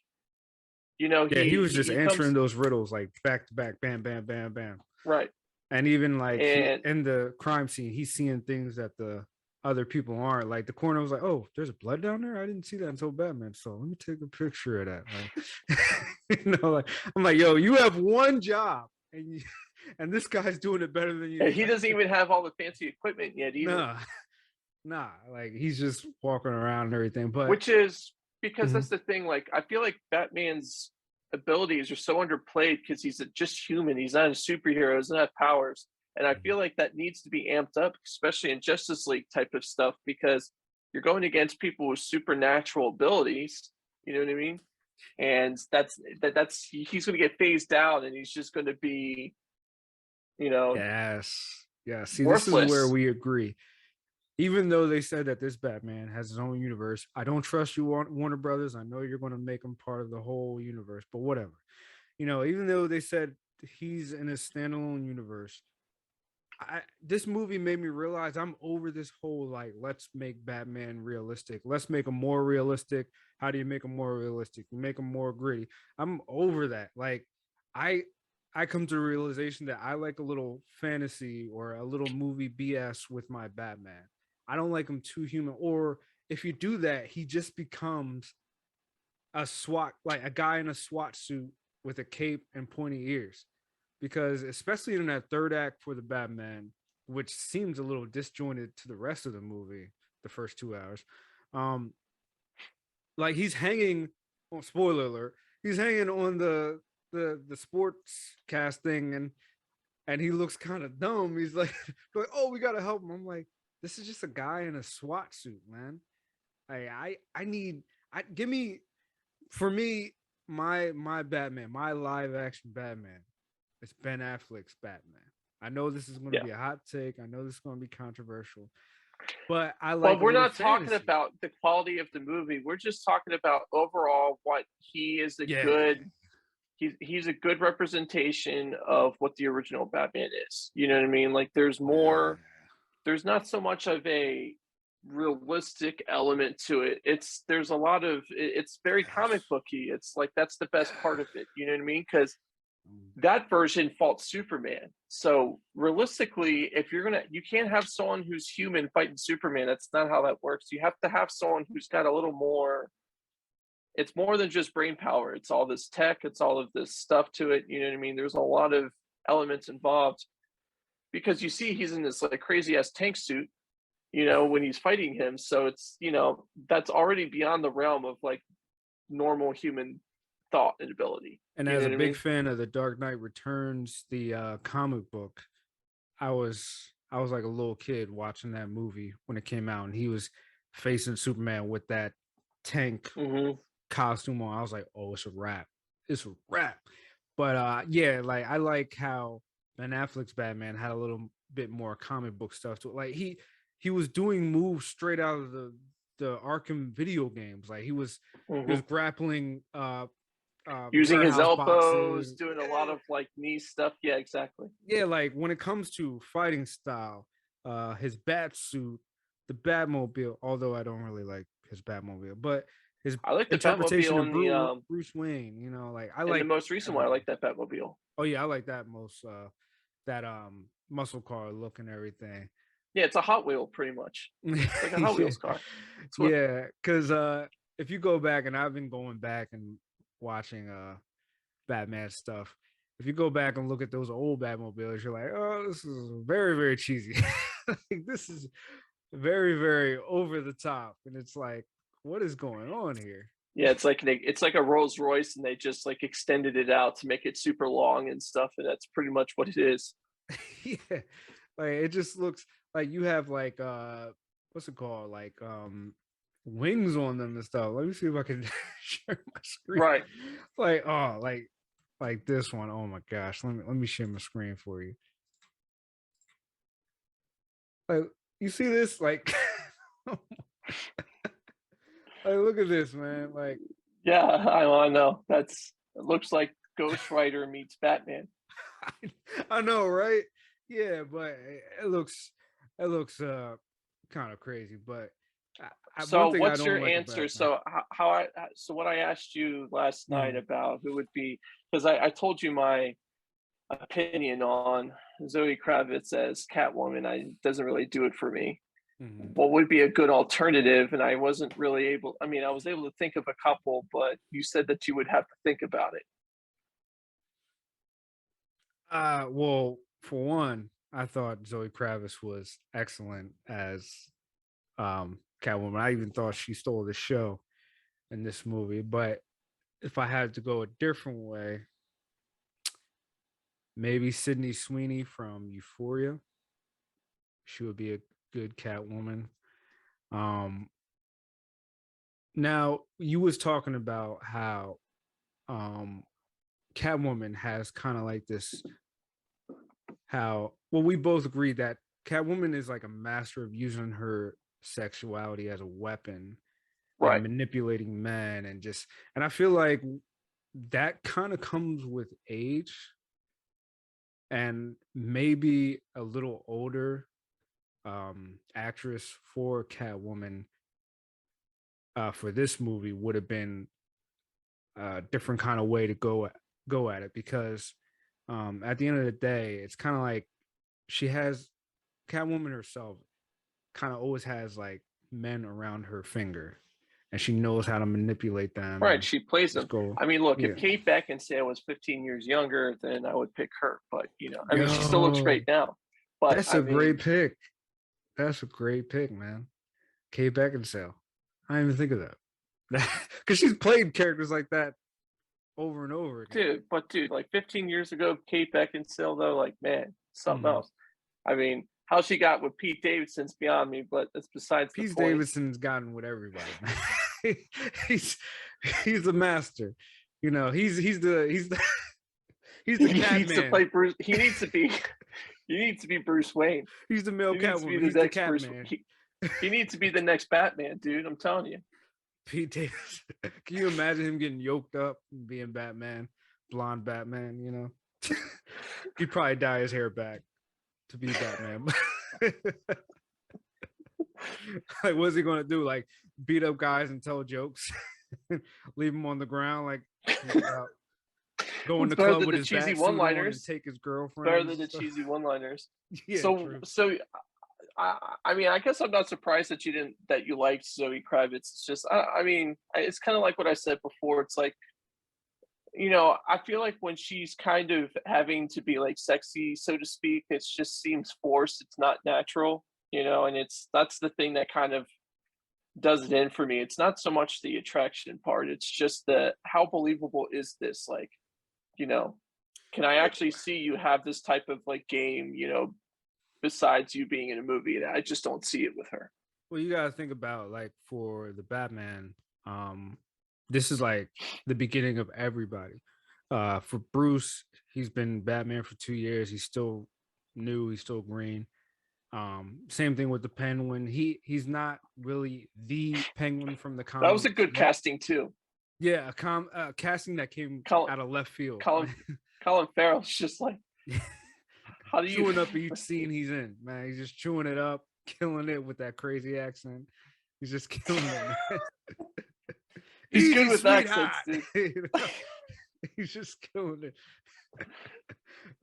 Speaker 1: Yeah, he was just
Speaker 2: He
Speaker 1: answering
Speaker 2: comes
Speaker 1: those riddles like back to back, bam, bam, bam, bam.
Speaker 2: right,
Speaker 1: And even like he
Speaker 2: and
Speaker 1: in the crime scene, he's seeing things that the other people aren't. Like the coroner was like, "Oh, there's blood down there. I didn't see that until Batman. So let me take a picture of that." Like, like I'm like, "Yo, you have one job, and this guy's doing it better than
Speaker 2: and
Speaker 1: you."
Speaker 2: he doesn't even have all the fancy equipment yet either.
Speaker 1: Nah, nah. Like he's just walking around and everything. But
Speaker 2: Which is because
Speaker 1: mhm,
Speaker 2: that's the thing. Like I feel like Batman's abilities are so underplayed because he's just human. He's not a superhero. He doesn't have powers. And I feel like that needs to be amped up, especially in Justice League type of stuff, because you're going against people with supernatural abilities. You know what I mean? And that's he's going to get phased out, and he's just going to be, you know,
Speaker 1: Yes. Yeah. See, this is where
Speaker 2: worthless.
Speaker 1: we agree. Even though they said that this Batman has his own universe, I don't trust you, Warner Brothers. I know you're going to make him part of the whole universe, but whatever. Even though they said he's in a standalone universe, this movie made me realize I'm over this whole like let's make Batman realistic. Let's make him more realistic. How do you make him more realistic? You make him more gritty. I'm over that. Like I I come to a realization that I like a little fantasy or a little movie BS with my Batman. I don't like him too human. Or if you do that, he just becomes a SWAT, like a guy in a SWAT suit with a cape and pointy ears. Because especially in that third act for the Batman, which seems a little disjointed to the rest of the movie, the first 2 hours, um, like he's hanging. Oh, spoiler alert! He's hanging on the sports cast thing, and he looks kind of dumb. He's like, oh, we gotta help him. I'm like, this is just a guy in a SWAT suit, man. I need give me for me my Batman, my live action Batman. It's Ben Affleck's Batman. I know this is going to
Speaker 2: Yeah.
Speaker 1: be a hot take. I know this is going to be controversial, but I
Speaker 2: Well,
Speaker 1: like a
Speaker 2: we're
Speaker 1: little
Speaker 2: not talking
Speaker 1: fantasy.
Speaker 2: about the quality of the movie. We're just talking about overall what he is a
Speaker 1: Yeah,
Speaker 2: good he's a good representation of what the original Batman is. You know what I mean? Like
Speaker 1: yeah,
Speaker 2: there's not so much of a realistic element to it. There's a lot of it's very comic
Speaker 1: yes.
Speaker 2: booky. It's like that's the best part of it. You know what I mean? Because that version fought Superman. So realistically, if you're gonna, you can't have someone who's human fighting Superman. That's not how that works. You have to have someone who's got a little more. It's more than just brain power. It's all this tech. It's all of this stuff to it. You know what I mean? There's a lot of elements involved because you see he's in this like crazy ass tank suit. When he's fighting him. So it's that's already beyond the realm of like normal human thought and ability.
Speaker 1: And
Speaker 2: You know
Speaker 1: as a
Speaker 2: what I
Speaker 1: big
Speaker 2: mean?
Speaker 1: fan of the Dark Knight Returns, the comic book, I was like a little kid watching that movie when it came out, and he was facing Superman with that tank
Speaker 2: Mm-hmm.
Speaker 1: costume on. I was like, oh, it's a wrap. It's a wrap. But yeah, like I like how Ben Affleck's Batman had a little bit more comic book stuff to it. Like he was doing moves straight out of the Arkham video games. Like he was
Speaker 2: Mm-hmm.
Speaker 1: grappling
Speaker 2: Using his
Speaker 1: warehouse
Speaker 2: elbows,
Speaker 1: boxes.
Speaker 2: doing a lot
Speaker 1: Yeah,
Speaker 2: of like knee stuff. Yeah, exactly.
Speaker 1: yeah, like when it comes to fighting style, his bat suit, the Batmobile, although I don't really like his Batmobile, but his
Speaker 2: I like the
Speaker 1: interpretation
Speaker 2: Batmobile
Speaker 1: of
Speaker 2: in the
Speaker 1: Bruce Wayne, like I
Speaker 2: in the
Speaker 1: like
Speaker 2: most recent one. I
Speaker 1: everything.
Speaker 2: like that Batmobile.
Speaker 1: Oh yeah, I like that most that muscle car look and everything.
Speaker 2: Yeah, it's a Hot Wheel pretty much. It's like a Hot
Speaker 1: Yeah,
Speaker 2: Wheels car. It's what
Speaker 1: yeah, because if you go back, and I've been going back and watching Batman stuff. If you go back and look at those old Batmobiles, you're like, oh, this is very, very cheesy. Like, this is very, very over the top. And it's like, what is going on here?
Speaker 2: yeah, it's like a Rolls Royce, and they just like extended it out to make it super long and stuff, and that's pretty much what it is.
Speaker 1: Yeah. Like it just looks like you have like what's it called? Like wings on them and stuff. Let me see if I can share my screen.
Speaker 2: Right.
Speaker 1: Like, oh, like this one. Oh my gosh. Let me share my screen for you. Like you see this? Like like look at this, man. Like
Speaker 2: Yeah, I know. It looks like Ghost Rider meets Batman.
Speaker 1: I know, right? Yeah, but it looks kind of crazy. But one
Speaker 2: So,
Speaker 1: thing I
Speaker 2: what's
Speaker 1: don't
Speaker 2: your
Speaker 1: like
Speaker 2: answer?
Speaker 1: about Batman.
Speaker 2: So, so what I asked you last night
Speaker 1: Mhm,
Speaker 2: about who would be, because I told you my opinion on Zoe Kravitz as Catwoman. I doesn't really do it for me.
Speaker 1: mhm.
Speaker 2: What would be a good alternative? And I wasn't really able. I mean, I was able to think of a couple, but you said that you would have to think about it.
Speaker 1: Well, for one, I thought Zoe Kravitz was excellent as Catwoman. I even thought she stole the show in this movie. But if I had to go a different way, maybe Sydney Sweeney from Euphoria. She would be a good Catwoman. Um, Now you was talking about how um Catwoman has kind of like this how well we both agree that Catwoman is like a master of using her sexuality as a weapon and
Speaker 2: Right.
Speaker 1: manipulating men and I feel like that kind of comes with age and maybe a little older actress for Catwoman for this movie would have been a different kind of way to go at it because at the end of the day, it's kind of like she has Catwoman herself kind of always has like men around her finger, and she knows how to manipulate them
Speaker 2: Right,
Speaker 1: and
Speaker 2: she plays
Speaker 1: just
Speaker 2: them.
Speaker 1: go,
Speaker 2: I mean, look, if
Speaker 1: yeah,
Speaker 2: Kate Beckinsale was 15 years younger, then I would pick her. But I mean, she still looks great
Speaker 1: yo,
Speaker 2: now. But
Speaker 1: that's
Speaker 2: I
Speaker 1: a great
Speaker 2: mean,
Speaker 1: pick. That's a great pick, man. Kate Beckinsale. I didn't even think of that because she's played characters like that over and over again.
Speaker 2: dude, like 15 years ago, Kate Beckinsale, though, like, man, something
Speaker 1: Mm-hmm.
Speaker 2: else. I mean, how she got with Pete Davidson's beyond me, but that's besides the
Speaker 1: Pete
Speaker 2: point.
Speaker 1: Davidson's gotten with everybody, man. he's he's the master. You know, he's the he's the
Speaker 2: He
Speaker 1: cat
Speaker 2: needs to
Speaker 1: man.
Speaker 2: play Bruce. He needs to be. He needs to be Bruce Wayne.
Speaker 1: He's the male
Speaker 2: He needs to be
Speaker 1: Catwoman.
Speaker 2: the
Speaker 1: He's the
Speaker 2: next
Speaker 1: cat
Speaker 2: Bruce.
Speaker 1: man.
Speaker 2: He needs to be the next Batman, dude. I'm telling you.
Speaker 1: Pete Davidson. Can you imagine him getting yoked up and being Batman, blonde Batman? You know, he'd probably dye his hair back to be Batman. Like, what's he gonna do? Like, beat up guys and tell jokes, leave them on the ground, like go in
Speaker 2: It's
Speaker 1: the
Speaker 2: better
Speaker 1: club
Speaker 2: than
Speaker 1: with
Speaker 2: the
Speaker 1: his
Speaker 2: cheesy
Speaker 1: bat suit on and
Speaker 2: one-liners.
Speaker 1: take his
Speaker 2: Better
Speaker 1: girlfriends
Speaker 2: than
Speaker 1: and
Speaker 2: the
Speaker 1: stuff.
Speaker 2: cheesy one-liners.
Speaker 1: Yeah,
Speaker 2: So,
Speaker 1: true.
Speaker 2: so I mean, I guess I'm not surprised that you liked Zoe Kravitz. It's just, I mean, it's kind of like what I said before. It's like, I feel like when she's kind of having to be like sexy, so to speak, it just seems forced. It's not natural, and that's the thing that kind of does it in for me. It's not so much the attraction part. It's just the how believable is this? Like, you know, can I
Speaker 1: Well,
Speaker 2: actually see you have this type of like game, besides you being in a movie? And I just don't see it with her.
Speaker 1: well, you gotta think about like for the Batman, um, this is like the beginning of everybody. For Bruce, he's been Batman for 2 years. He's still new. He's still green. Same thing with the Penguin. He's not really the Penguin from the
Speaker 2: That was a
Speaker 1: comics
Speaker 2: good
Speaker 1: yet.
Speaker 2: casting too.
Speaker 1: Yeah, casting that came
Speaker 2: Colin
Speaker 1: out of left field.
Speaker 2: Colin Colin Farrell's just like, how do you
Speaker 1: Chewing up each scene he's in, man. He's just chewing it up, killing it with that crazy accent. He's just killing it, man.
Speaker 2: He's good
Speaker 1: Easy,
Speaker 2: with accents,
Speaker 1: sweetheart.
Speaker 2: dude.
Speaker 1: He's just killing it.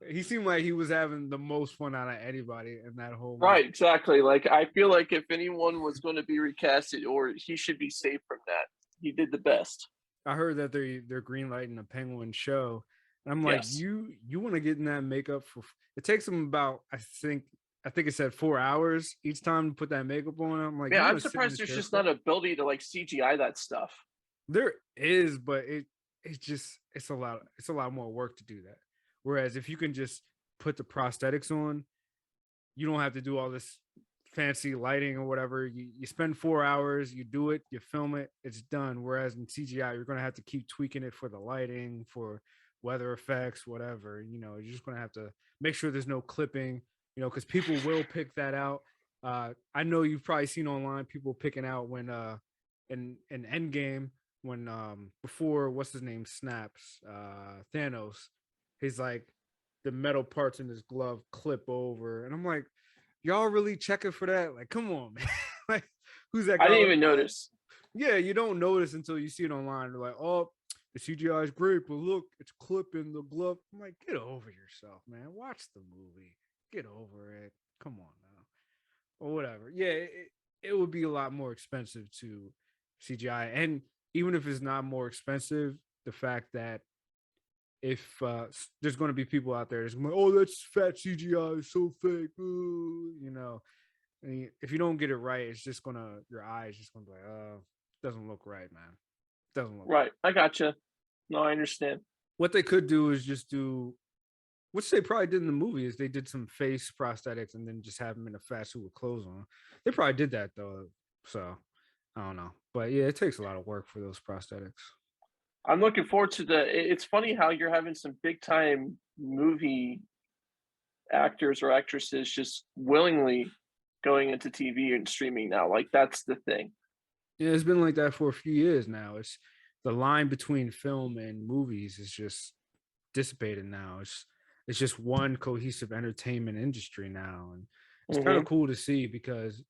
Speaker 1: He seemed like he was having the most fun out of anybody in that whole
Speaker 2: Right,
Speaker 1: movie.
Speaker 2: exactly. Like I feel like if anyone was going to be recasted, or he should be saved from that. He did the best.
Speaker 1: I heard that they're greenlighting a Penguin show, and I'm like,
Speaker 2: Yes.
Speaker 1: you want to get in that makeup for? It takes them about I think it said 4 hours each time to put that makeup on. I'm like,
Speaker 2: Yeah,
Speaker 1: you
Speaker 2: I'm
Speaker 1: want to sit in
Speaker 2: surprised
Speaker 1: the
Speaker 2: there's
Speaker 1: chair
Speaker 2: just
Speaker 1: for
Speaker 2: not
Speaker 1: that?
Speaker 2: an ability to like CGI that stuff.
Speaker 1: There is, but it's a lot more work to do that. Whereas if you can just put the prosthetics on, you don't have to do all this fancy lighting or whatever. You spend 4 hours, you do it, you film it, it's done. Whereas in CGI, you're gonna have to keep tweaking it for the lighting, for weather effects, whatever. You're just gonna have to make sure there's no clipping, because people will pick that out. I know you've probably seen online people picking out when in Endgame when before what's his name snaps Thanos, he's like the metal parts in his glove clip over, and I'm like, y'all really checking for that? Like, come on, man. Like, who's that
Speaker 2: I
Speaker 1: guy?
Speaker 2: didn't
Speaker 1: Like,
Speaker 2: even
Speaker 1: oh,
Speaker 2: notice.
Speaker 1: yeah, you don't notice until you see it online. They're like, oh, the CGI is great, but look, it's clipping the glove. I'm like, get over yourself, man. Watch the movie. Get over it. Come on now. Or whatever. Yeah, it would be a lot more expensive to CGI. And even if it's not more expensive, the fact that if there's going to be people out there that's going, oh, that's fat CGI, it's so fake, ooh, and if you don't get it right, it's just gonna your eyes just gonna be like, doesn't look right, man. Doesn't look right.
Speaker 2: Right, I gotcha. No, I understand.
Speaker 1: What they could do is just do which they probably did in the movie, is they did some face prosthetics and then just have him in a fat suit with clothes on. They probably did that though, so I don't know. But yeah, it takes a lot of work for those prosthetics.
Speaker 2: I'm looking forward to it's funny how you're having some big time movie actors or actresses just willingly going into TV and streaming now. Like that's the thing.
Speaker 1: Yeah, it's been like that for a few years now. It's the line between film and movies is just dissipated now. It's just one cohesive entertainment industry now, and it's kind of
Speaker 2: Hmm.
Speaker 1: cool to see because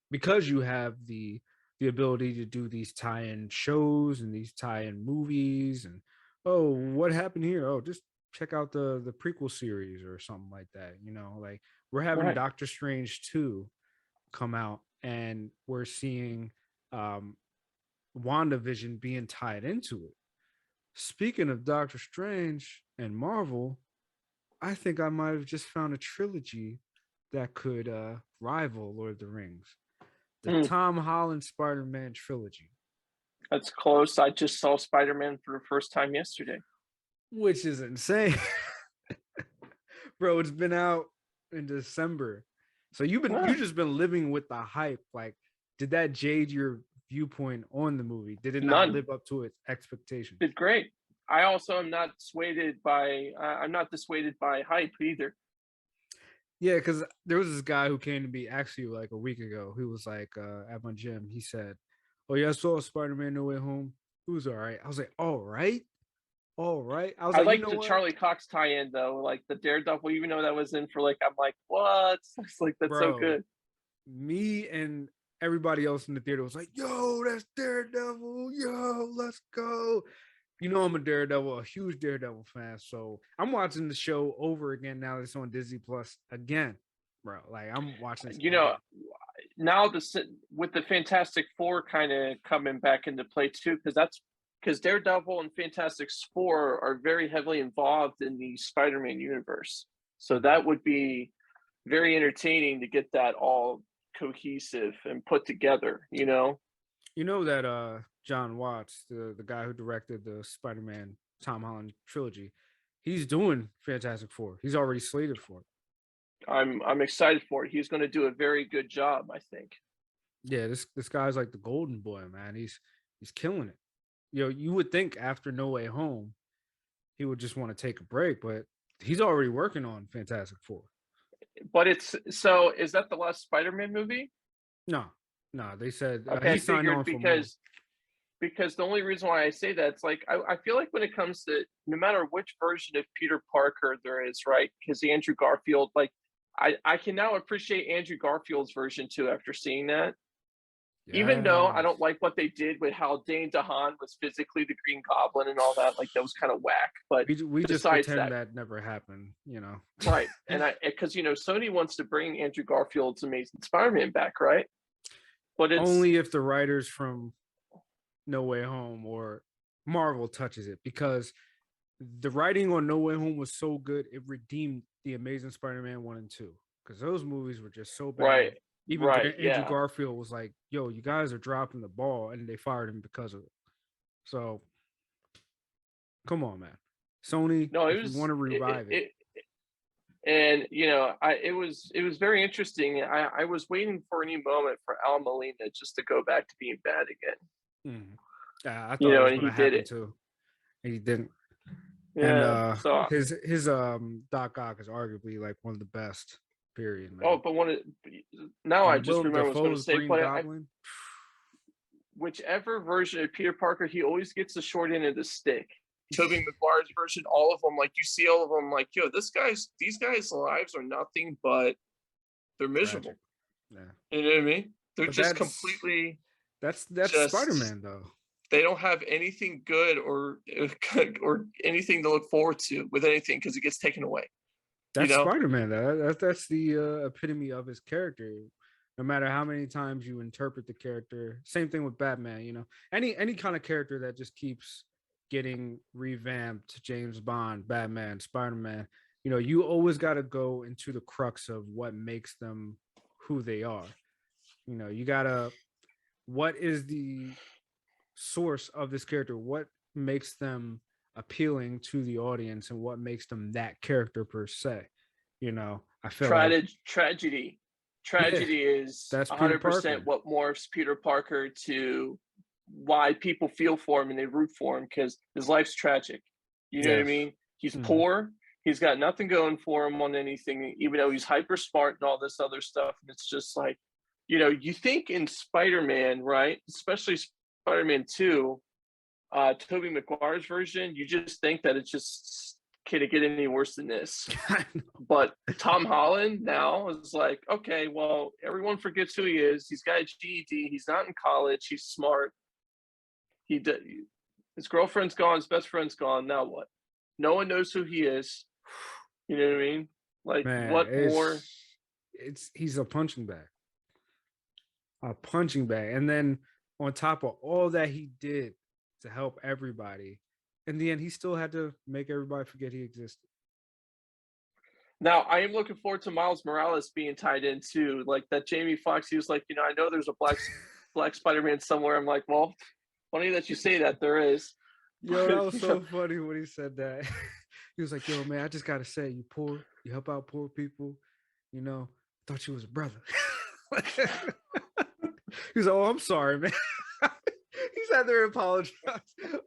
Speaker 1: you have the ability to do these tie-in shows and these tie-in movies, and oh, what happened here? Oh, just check out the prequel series or something like that. Like we're having
Speaker 2: Right.
Speaker 1: Doctor Strange 2 come out, and we're seeing um WandaVision being tied into it. Speaking of Doctor Strange and Marvel, I think I might have just found a trilogy that could rival Lord of the Rings. The
Speaker 2: Mm,
Speaker 1: Tom Holland Spider-Man trilogy,
Speaker 2: that's close. I just saw Spider-Man for the first time yesterday.
Speaker 1: which is insane. Bro, it's been out in December. So you
Speaker 2: Ah,
Speaker 1: just been living with the hype. Like, did that jade your viewpoint on the movie? Did it not
Speaker 2: none.
Speaker 1: live up to its expectations?
Speaker 2: Did great. I also am not swayed by. I'm not dissuaded by hype either.
Speaker 1: Yeah, because there was this guy who came to me actually like a week ago. He was like at my gym. He said, "Oh yeah, I saw Spider-Man No Way Home. It was all right." I was like, "All right, all right." I was
Speaker 2: I
Speaker 1: like, "You
Speaker 2: like
Speaker 1: know
Speaker 2: the
Speaker 1: what,
Speaker 2: Charlie Cox tie-in though, like the Daredevil. Even though that was in for like, I'm like, what? It's like that's so
Speaker 1: bro?"
Speaker 2: good.
Speaker 1: Me and everybody else in the theater was like, "Yo, that's Daredevil. Yo, let's go." I'm a Daredevil, a huge Daredevil fan. So I'm watching the show over again now that it's on Disney Plus again, bro. Like I'm watching this
Speaker 2: You know,
Speaker 1: again.
Speaker 2: now with the Fantastic Four kind of coming back into play too, because Daredevil and Fantastic Four are very heavily involved in the Spider-Man universe. So
Speaker 1: Mhm.
Speaker 2: that would be very entertaining to get that all cohesive and put together. You know,
Speaker 1: You know that John Watts, the guy who directed the Spider-Man Tom Holland trilogy, he's doing Fantastic Four. He's already slated for it.
Speaker 2: I'm excited for it. He's going to do a very good job, I think.
Speaker 1: Yeah, this guy's like the golden boy, man. He's killing it. You would think after No Way Home, he would just want to take a break, but he's already working on Fantastic Four.
Speaker 2: But it's so is that the last Spider-Man movie?
Speaker 1: No, no, they said
Speaker 2: Okay, I
Speaker 1: he signed
Speaker 2: figured
Speaker 1: on for more.
Speaker 2: because the only reason why I say that it's like I feel like when it comes to no matter which version of Peter Parker there is, right? Because Andrew Garfield, like I can now appreciate Andrew Garfield's version too after seeing that. Even though I don't
Speaker 1: Yes,
Speaker 2: like what they did with how Dane DeHaan was physically the Green Goblin and all that, like that was kind of whack. But
Speaker 1: we just
Speaker 2: besides
Speaker 1: pretend
Speaker 2: that,
Speaker 1: that never happened.
Speaker 2: right? And I because Sony wants to bring Andrew Garfield's Amazing Spider-Man back, right? But it's
Speaker 1: Only if the writers from No Way Home or Marvel touches it, because the writing on No Way Home was so good it redeemed the Amazing Spider-Man 1 and 2, because those movies were just so
Speaker 2: right,
Speaker 1: bad. Even
Speaker 2: right,
Speaker 1: Andrew
Speaker 2: yeah.
Speaker 1: Garfield was like, "Yo, you guys are dropping the ball," and they fired him because of it. So come on, man, Sony,
Speaker 2: No,
Speaker 1: if you want to revive it,
Speaker 2: and I it was very interesting. I was waiting for any moment for Al Molina just to go back to being bad again.
Speaker 1: I thought it was
Speaker 2: And
Speaker 1: going
Speaker 2: he
Speaker 1: to
Speaker 2: did
Speaker 1: happen
Speaker 2: it.
Speaker 1: too, and he didn't. And
Speaker 2: Yeah. So
Speaker 1: his Doc Ock is arguably like one of the best. Period,
Speaker 2: oh,
Speaker 1: man.
Speaker 2: but now I
Speaker 1: And
Speaker 2: just
Speaker 1: Willem
Speaker 2: remember what I was going to
Speaker 1: Dafoe's
Speaker 2: say.
Speaker 1: Green
Speaker 2: But
Speaker 1: Goblin.
Speaker 2: whichever version of Peter Parker, he always gets the short end of the stick. Tobey Maguire's version, all of them, like you see all of them, like these guys' lives are nothing but they're
Speaker 1: Tragic.
Speaker 2: miserable.
Speaker 1: Yeah.
Speaker 2: You know what I mean? They're
Speaker 1: But
Speaker 2: just completely
Speaker 1: that's
Speaker 2: just
Speaker 1: Spider-Man though.
Speaker 2: they don't have anything good or anything to look forward to with anything because it gets taken away. You
Speaker 1: That's
Speaker 2: know,
Speaker 1: Spider-Man. That's the epitome of his character. No matter how many times you interpret the character, same thing with Batman. Any kind of character that just keeps getting revamped, James Bond, Batman, Spider-Man. You always got to go into the crux of what makes them who they are. You gotta. What is the source of this character? What makes them appealing to the audience and what makes them that character per se. I feel like,
Speaker 2: Tragedy.
Speaker 1: yeah,
Speaker 2: Tragedy is
Speaker 1: that's Peter
Speaker 2: 100%
Speaker 1: Parker.
Speaker 2: what morphs Peter Parker to why people feel for him and they root for him because his life's tragic. You know what I
Speaker 1: Yes.
Speaker 2: mean? He's
Speaker 1: Mhm.
Speaker 2: poor. He's got nothing going for him on anything, even though he's hyper smart and all this other stuff. And it's just like, you think in Spider-Man, right? Especially Spider-Man 2, Tobey Maguire's version, you just think that it's just, can it get any worse than this? But Tom Holland now is like, okay, well, everyone forgets who he is. He's got a GED. He's not in college. He's smart. He did. His girlfriend's gone. His best friend's gone. Now what? No one knows who he is. You know what I mean? Like,
Speaker 1: Man,
Speaker 2: what more?
Speaker 1: it's he's a punching bag. And then on top of all that he did to help everybody, in the end, he still had to make everybody forget he existed.
Speaker 2: Now, I am looking forward to Miles Morales being tied in too. Like that Jamie Foxx, he was like, I know there's a black Spider-Man somewhere. I'm like, well, funny that you say that. There is.
Speaker 1: Yo, that
Speaker 2: But
Speaker 1: was so funny when he said that. He was like, "Yo, man, I just gotta say, you poor, you help out poor people. Thought you was a brother." He was like, "Oh, I'm sorry, man." He's out there apologize.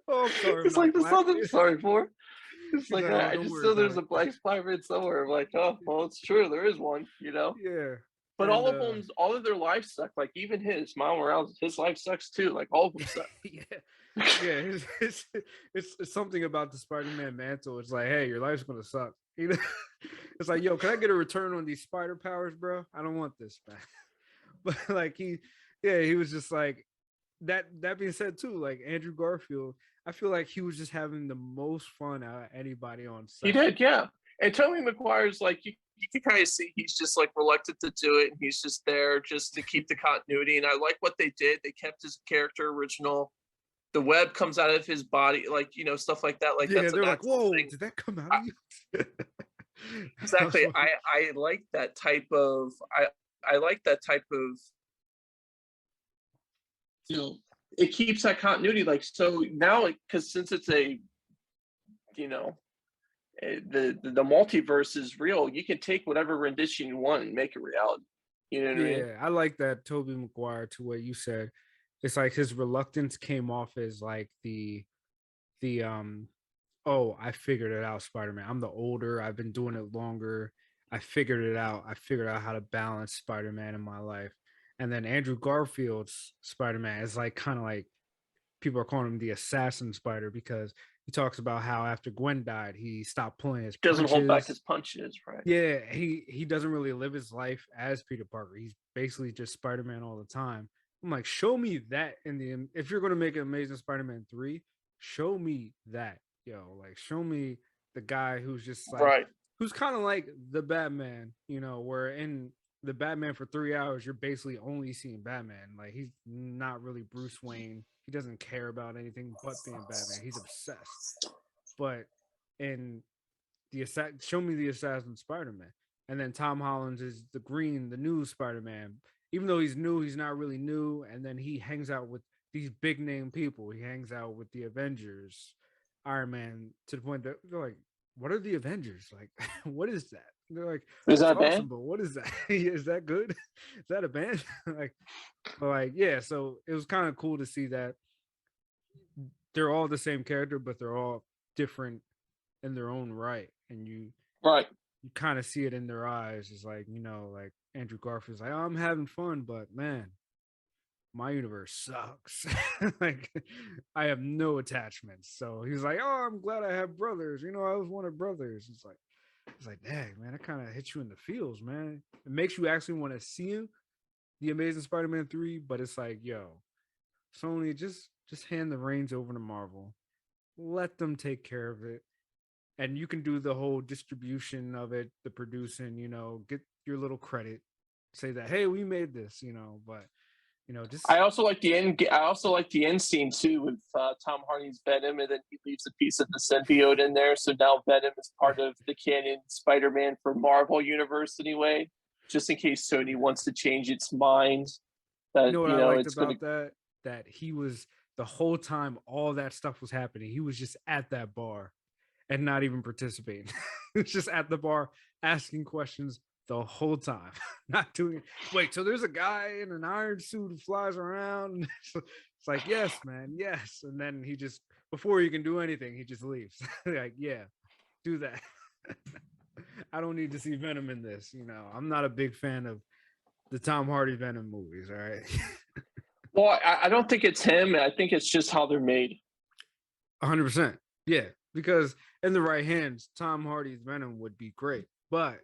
Speaker 1: "Oh, I'm sorry, I'm
Speaker 2: it's
Speaker 1: not
Speaker 2: like there's
Speaker 1: black."
Speaker 2: nothing sorry for. It's
Speaker 1: He's
Speaker 2: like
Speaker 1: like, "Oh,
Speaker 2: I
Speaker 1: don't
Speaker 2: just
Speaker 1: worry
Speaker 2: know
Speaker 1: about
Speaker 2: there's
Speaker 1: it."
Speaker 2: a black Spider-Man somewhere. I'm like, oh, well, it's true. There is one.
Speaker 1: Yeah,
Speaker 2: But
Speaker 1: and
Speaker 2: all of their lives suck. Like even Miles Morales, his life sucks too. Like all of them suck.
Speaker 1: yeah, yeah. It's something about the Spider-Man mantle. It's like, hey, your life's gonna suck. It's like, yo, can I get a return on these spider powers, bro? I don't want this, man. But like he was just like that. That being said, too, like Andrew Garfield, I feel like he was just having the most fun out of anybody on
Speaker 2: He
Speaker 1: set.
Speaker 2: did, yeah. And Tobey Maguire's like you can kind of see he's just like reluctant to do it, and he's just there just to keep the continuity. And I like what they did. They kept his character original. The web comes out of his body, like stuff like that. Like
Speaker 1: Yeah,
Speaker 2: that's a
Speaker 1: they're like,
Speaker 2: natural
Speaker 1: whoa,
Speaker 2: thing.
Speaker 1: did that come out
Speaker 2: I,
Speaker 1: of you?
Speaker 2: exactly. I like that type of I like that type of you know it keeps that continuity. Like so now, because since it's a you know the multiverse is real, you can take whatever rendition you want and make it reality. You know what I mean?
Speaker 1: Yeah, I like that Tobey Maguire to what you said. It's like his reluctance came off as like the oh, I figured it out, Spider-Man. I'm the older, I've been doing it longer. I figured it out. I figured out how to balance Spider-Man in my life. And then Andrew Garfield's Spider-Man is like kind of like people are calling him the assassin spider because he talks about how after Gwen died, he stopped pulling his
Speaker 2: Doesn't hold back
Speaker 1: punches.
Speaker 2: his punches, right?
Speaker 1: Yeah, he doesn't really live his life as Peter Parker. He's basically just Spider-Man all the time. I'm like, show me that in the if you're gonna make an Amazing Spider-Man 3, show me that. Yo, like show me the guy who's just like
Speaker 2: Right.
Speaker 1: who's kind of like the Batman, where in the Batman for 3 hours, you're basically only seeing Batman. Like he's not really Bruce Wayne. He doesn't care about anything but being Batman. He's obsessed. But in show me the assassin Spider-Man. And then Tom Holland is the new Spider-Man. Even though he's new, he's not really new. And then he hangs out with these big name people. He hangs out with the Avengers, Iron Man, to the point that they're like, what are the Avengers? Like, what is that? And they're like,
Speaker 2: Is
Speaker 1: that's
Speaker 2: that
Speaker 1: awesome,
Speaker 2: bad?
Speaker 1: but what is that? Is that good? Is that a band? Yeah, so it was kind of cool to see that they're all the same character, but they're all different in their own right. And
Speaker 2: Right.
Speaker 1: you kind of see it in their eyes. It's like, like Andrew Garfield's like, oh, I'm having fun, but man, my universe sucks. Like, I have no attachments. So he's like, oh, I'm glad I have brothers. I always wanted brothers. It's like, dang, man, that kind of hits you in the feels, man. It makes you actually want to see the Amazing Spider-Man 3, but it's like, yo, Sony, just hand the reins over to Marvel. Let them take care of it, and you can do the whole distribution of it, the producing, get your little credit, say that, hey, we made this, but just
Speaker 2: I also like the end. I also like the end scene too with Tom Hardy's Venom, and then he leaves a piece of the symbiote in there. So now Venom is part of the canon Spider-Man for Marvel Universe anyway. Just in case Sony wants to change its mind, that
Speaker 1: what I liked
Speaker 2: it's going to.
Speaker 1: about that he was the whole time all that stuff was happening, he was just at that bar and not even participating. He was just at the bar asking questions the whole time, not doing it. Wait, so there's a guy in an iron suit who flies around. It's like, yes, man, yes. And then he just, before you can do anything, he just leaves. Like, yeah, do that. I don't need to see Venom in this. I'm not a big fan of the Tom Hardy Venom movies. All right.
Speaker 2: Well, I don't think it's him. I think it's just how they're made.
Speaker 1: 100%. Yeah, because in the right hands, Tom Hardy's Venom would be great. But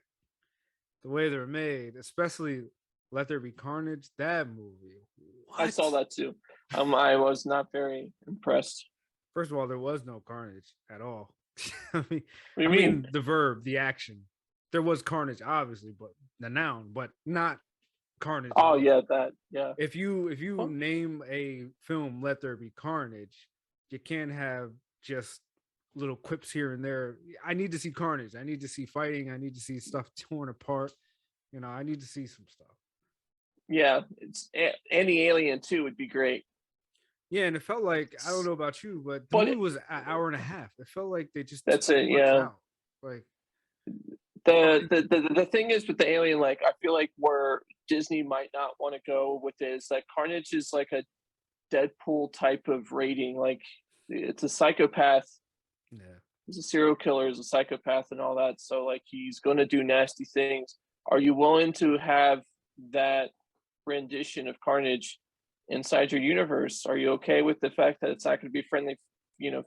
Speaker 1: the way they're made, especially Let There Be Carnage, that movie,
Speaker 2: I
Speaker 1: what?
Speaker 2: saw that too. I was not very impressed.
Speaker 1: First of all, there was no carnage at all. I mean,
Speaker 2: What do you
Speaker 1: I
Speaker 2: mean?
Speaker 1: mean the verb, the action. There was carnage, obviously, but the noun, but not carnage at
Speaker 2: Oh
Speaker 1: all.
Speaker 2: yeah, that yeah.
Speaker 1: If you
Speaker 2: Well,
Speaker 1: name a film Let There Be Carnage, you can't have just little quips here and there. I need to see carnage. I need to see fighting. I need to see stuff torn apart. I need to see some stuff.
Speaker 2: yeah, any Alien too would be great.
Speaker 1: Yeah, and it felt like, I don't know about you, but the
Speaker 2: But
Speaker 1: movie was an hour and a half. It felt like they just took
Speaker 2: that's
Speaker 1: too
Speaker 2: it.
Speaker 1: much
Speaker 2: Yeah.
Speaker 1: out. Like,
Speaker 2: The thing is with the Alien, like I feel like where Disney might not want to go with it is that Carnage is like a Deadpool type of rating. Like it's a psychopath.
Speaker 1: yeah,
Speaker 2: He's a serial killer. He's a psychopath and all that. So like he's going to do nasty things. Are you willing to have that rendition of Carnage inside your universe? Are you okay with the fact that it's not going to be friendly,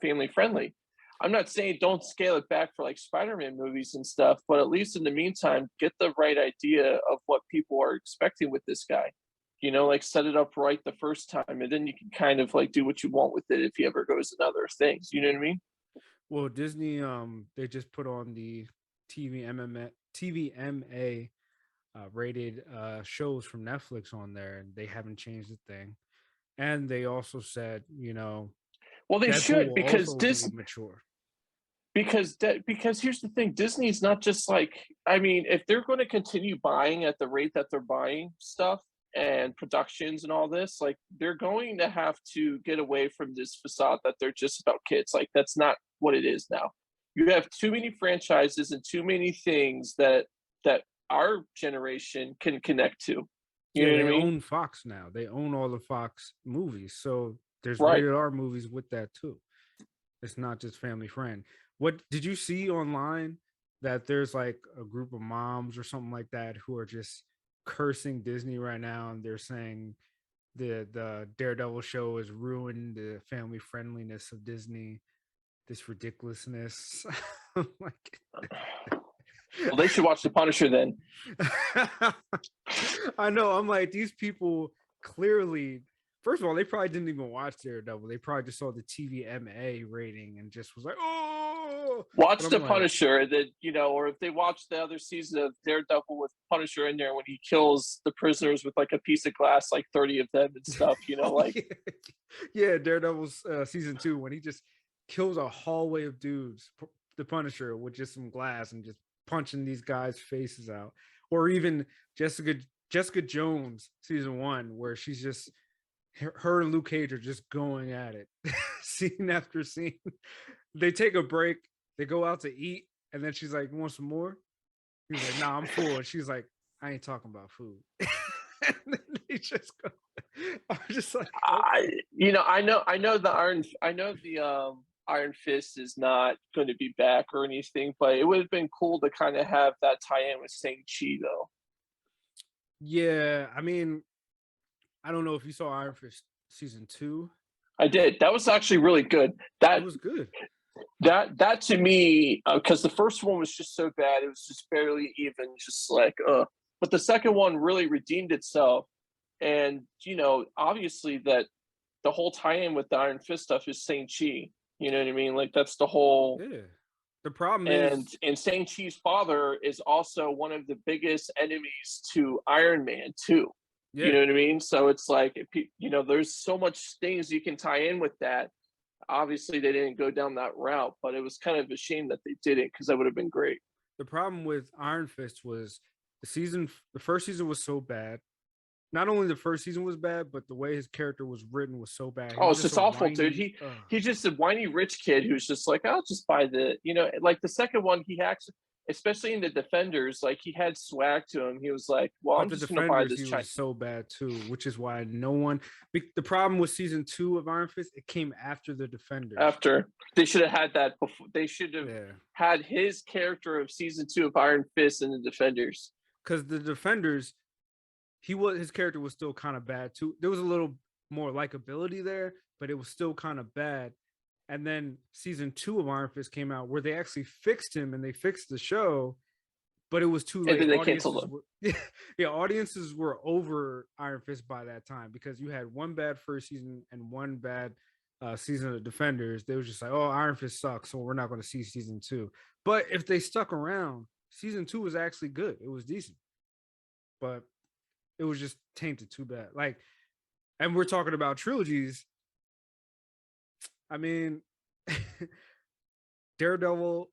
Speaker 2: family friendly? I'm not saying don't scale it back for like Spider-Man movies and stuff, but at least in the meantime, get the right idea of what people are expecting with this guy. Like set it up right the first time, and then you can kind of like do what you want with it if he ever goes in other things. You know what I mean?
Speaker 1: well, Disney, they just put on the TVMA rated shows from Netflix on there, and they haven't changed a thing. And they also said,
Speaker 2: Well, they
Speaker 1: Deadpool
Speaker 2: should
Speaker 1: will
Speaker 2: because
Speaker 1: also be mature.
Speaker 2: because here's the thing, Disney's not just like, I mean, if they're going to continue buying at the rate that they're buying stuff and productions and all this, like they're going to have to get away from this facade that they're just about kids. Like that's not what it is now. You have too many franchises and too many things that our generation can connect to. You
Speaker 1: Yeah,
Speaker 2: know what I
Speaker 1: they
Speaker 2: mean?
Speaker 1: own Fox now. They own all the Fox movies. So there's
Speaker 2: Right.
Speaker 1: rated R movies with that too. It's not just family friend. What did you see online that there's like a group of moms or something like that who are just cursing Disney right now, and they're saying the Daredevil show has ruined the family friendliness of Disney, this ridiculousness. Like,
Speaker 2: Well, they should watch The Punisher then.
Speaker 1: I know. I'm like, these people clearly, first of all, they probably didn't even watch Daredevil. They probably just saw the TVMA rating and just was like, oh. But
Speaker 2: Watch
Speaker 1: I'm
Speaker 2: The
Speaker 1: like,
Speaker 2: Punisher, that or if they watch the other season of Daredevil with Punisher in there when he kills the prisoners with like a piece of glass, like 30 of them and stuff.
Speaker 1: oh,
Speaker 2: Like
Speaker 1: yeah. Yeah, Daredevil's season 2 when he just kills a hallway of dudes, the Punisher, with just some glass and just punching these guys' faces out. Or even Jessica Jones season 1, where she's just her and Luke Cage are just going at it, scene after scene. They take a break, they go out to eat, and then she's like, "You want some more?" He's like, "Nah, I'm full." And she's like, "I ain't talking about food." And then they just go. I'm just like, okay.
Speaker 2: I know the Iron Fist is not going to be back or anything, but it would have been cool to kind of have that tie-in with Shang-Chi though.
Speaker 1: Yeah, I mean, I don't know if you saw Iron Fist season 2.
Speaker 2: I did. That was actually really good.
Speaker 1: It
Speaker 2: That
Speaker 1: was good.
Speaker 2: that to me, because the first one was just so bad, it was just barely even, just like but the second one really redeemed itself. And obviously that the whole tie-in with the Iron Fist stuff is Shang-Chi. You know what I mean? Like that's the whole.
Speaker 1: Yeah. The problem
Speaker 2: and
Speaker 1: is,
Speaker 2: and Shang-Chi's father is also one of the biggest enemies to Iron Man too. You
Speaker 1: yeah,
Speaker 2: know what I mean? So it's like, there's so much things you can tie in with that. Obviously, they didn't go down that route, but it was kind of a shame that they didn't, because that would have been great.
Speaker 1: the problem with Iron Fist was the first season was so bad. not only the first season was bad, but the way his character was written was so bad. He
Speaker 2: Oh,
Speaker 1: was
Speaker 2: it's
Speaker 1: just
Speaker 2: just
Speaker 1: a
Speaker 2: awful, dude.
Speaker 1: whiny.
Speaker 2: He's just a whiny rich kid who's just like, I'll just buy the, like the second one. He actually, especially in the Defenders, like he had swag to him. He was like, well,
Speaker 1: But
Speaker 2: I'm
Speaker 1: the
Speaker 2: just gonna buy
Speaker 1: Defenders,
Speaker 2: this
Speaker 1: he
Speaker 2: Chinese.
Speaker 1: was so bad too, which is why no one. The problem with season 2 of Iron Fist, it came after the Defenders.
Speaker 2: After they should have had that before, they should have
Speaker 1: Yeah,
Speaker 2: had his character of season 2 of Iron Fist in the Defenders.
Speaker 1: because the Defenders, his character was still kind of bad too. There was a little more likability there, but it was still kind of bad. And then season 2 of Iron Fist came out where they actually fixed him and they fixed the show, but it was too
Speaker 2: And
Speaker 1: late.
Speaker 2: then they canceled him.
Speaker 1: Audiences were over Iron Fist by that time because you had one bad first season and one bad season of Defenders. They were just like, oh, Iron Fist sucks, so we're not going to see season 2. But if they stuck around, season 2 was actually good. It was decent, but it was just tainted too bad. Like, and we're talking about trilogies. I mean, Daredevil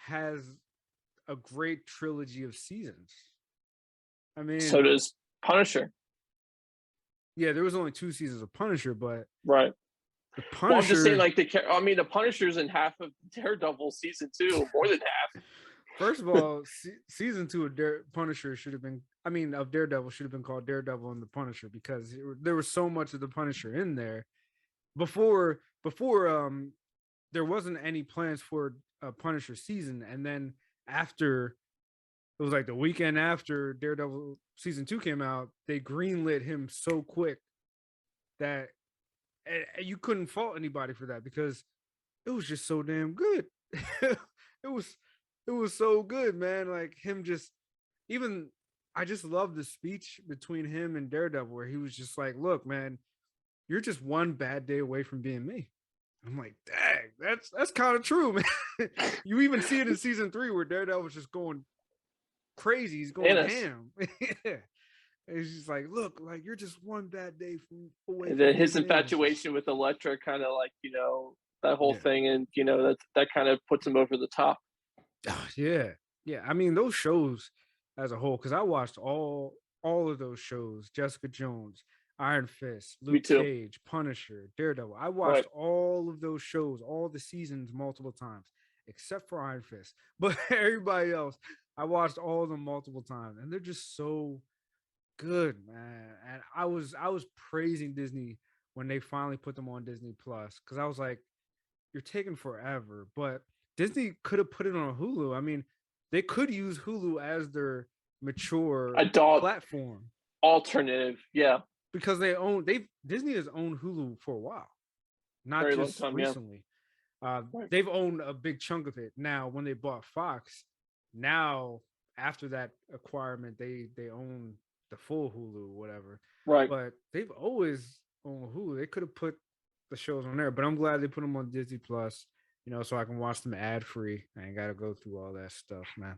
Speaker 1: has a great trilogy of seasons. I mean,
Speaker 2: So does Punisher.
Speaker 1: Yeah, there was only 2 seasons of Punisher, but
Speaker 2: right.
Speaker 1: The Punisher.
Speaker 2: Well, I'm just saying, like the Punisher's in half of Daredevil season 2, more than half.
Speaker 1: First of all, season 2 of Punisher should have been. I mean, of Daredevil should have been called Daredevil and the Punisher because there was so much of the Punisher in there. Before there wasn't any plans for a Punisher season, and then after it was like the weekend after Daredevil season 2 came out, they greenlit him so quick that you couldn't fault anybody for that because it was just so damn good. it was so good, man. Like him just even I just love the speech between him and Daredevil where he was just like, "Look, man, you're just one bad day away from being me." I'm like, dang, that's kind of true, man. You even see it in season 3 where Daredevil's just going crazy. He's going ham. Yeah. It's just like, look, like you're just one bad day away
Speaker 2: and
Speaker 1: from
Speaker 2: then his
Speaker 1: being
Speaker 2: infatuation with Elektra kind of like, that whole thing, and that kind of puts him over the top.
Speaker 1: Yeah. Yeah. I mean, those shows as a whole, because I watched all of those shows, Jessica Jones, Iron Fist, Luke Cage, Punisher, Daredevil. I watched all of those shows, all the seasons multiple times, except for Iron Fist. But everybody else, I watched all of them multiple times, and they're just so good, man. And I was praising Disney when they finally put them on Disney Plus because I was like, you're taking forever. But Disney could have put it on Hulu. I mean, they could use Hulu as their mature
Speaker 2: adult
Speaker 1: platform
Speaker 2: alternative, yeah.
Speaker 1: Because Disney has owned Hulu for a while, not very just time, recently. Yeah. They've owned a big chunk of it. Now, when they bought Fox, now after that acquirement, they own the full Hulu, whatever.
Speaker 2: Right.
Speaker 1: But they've always owned Hulu. They could have put the shows on there, but I'm glad they put them on Disney Plus, so I can watch them ad free. I ain't got to go through all that stuff, man.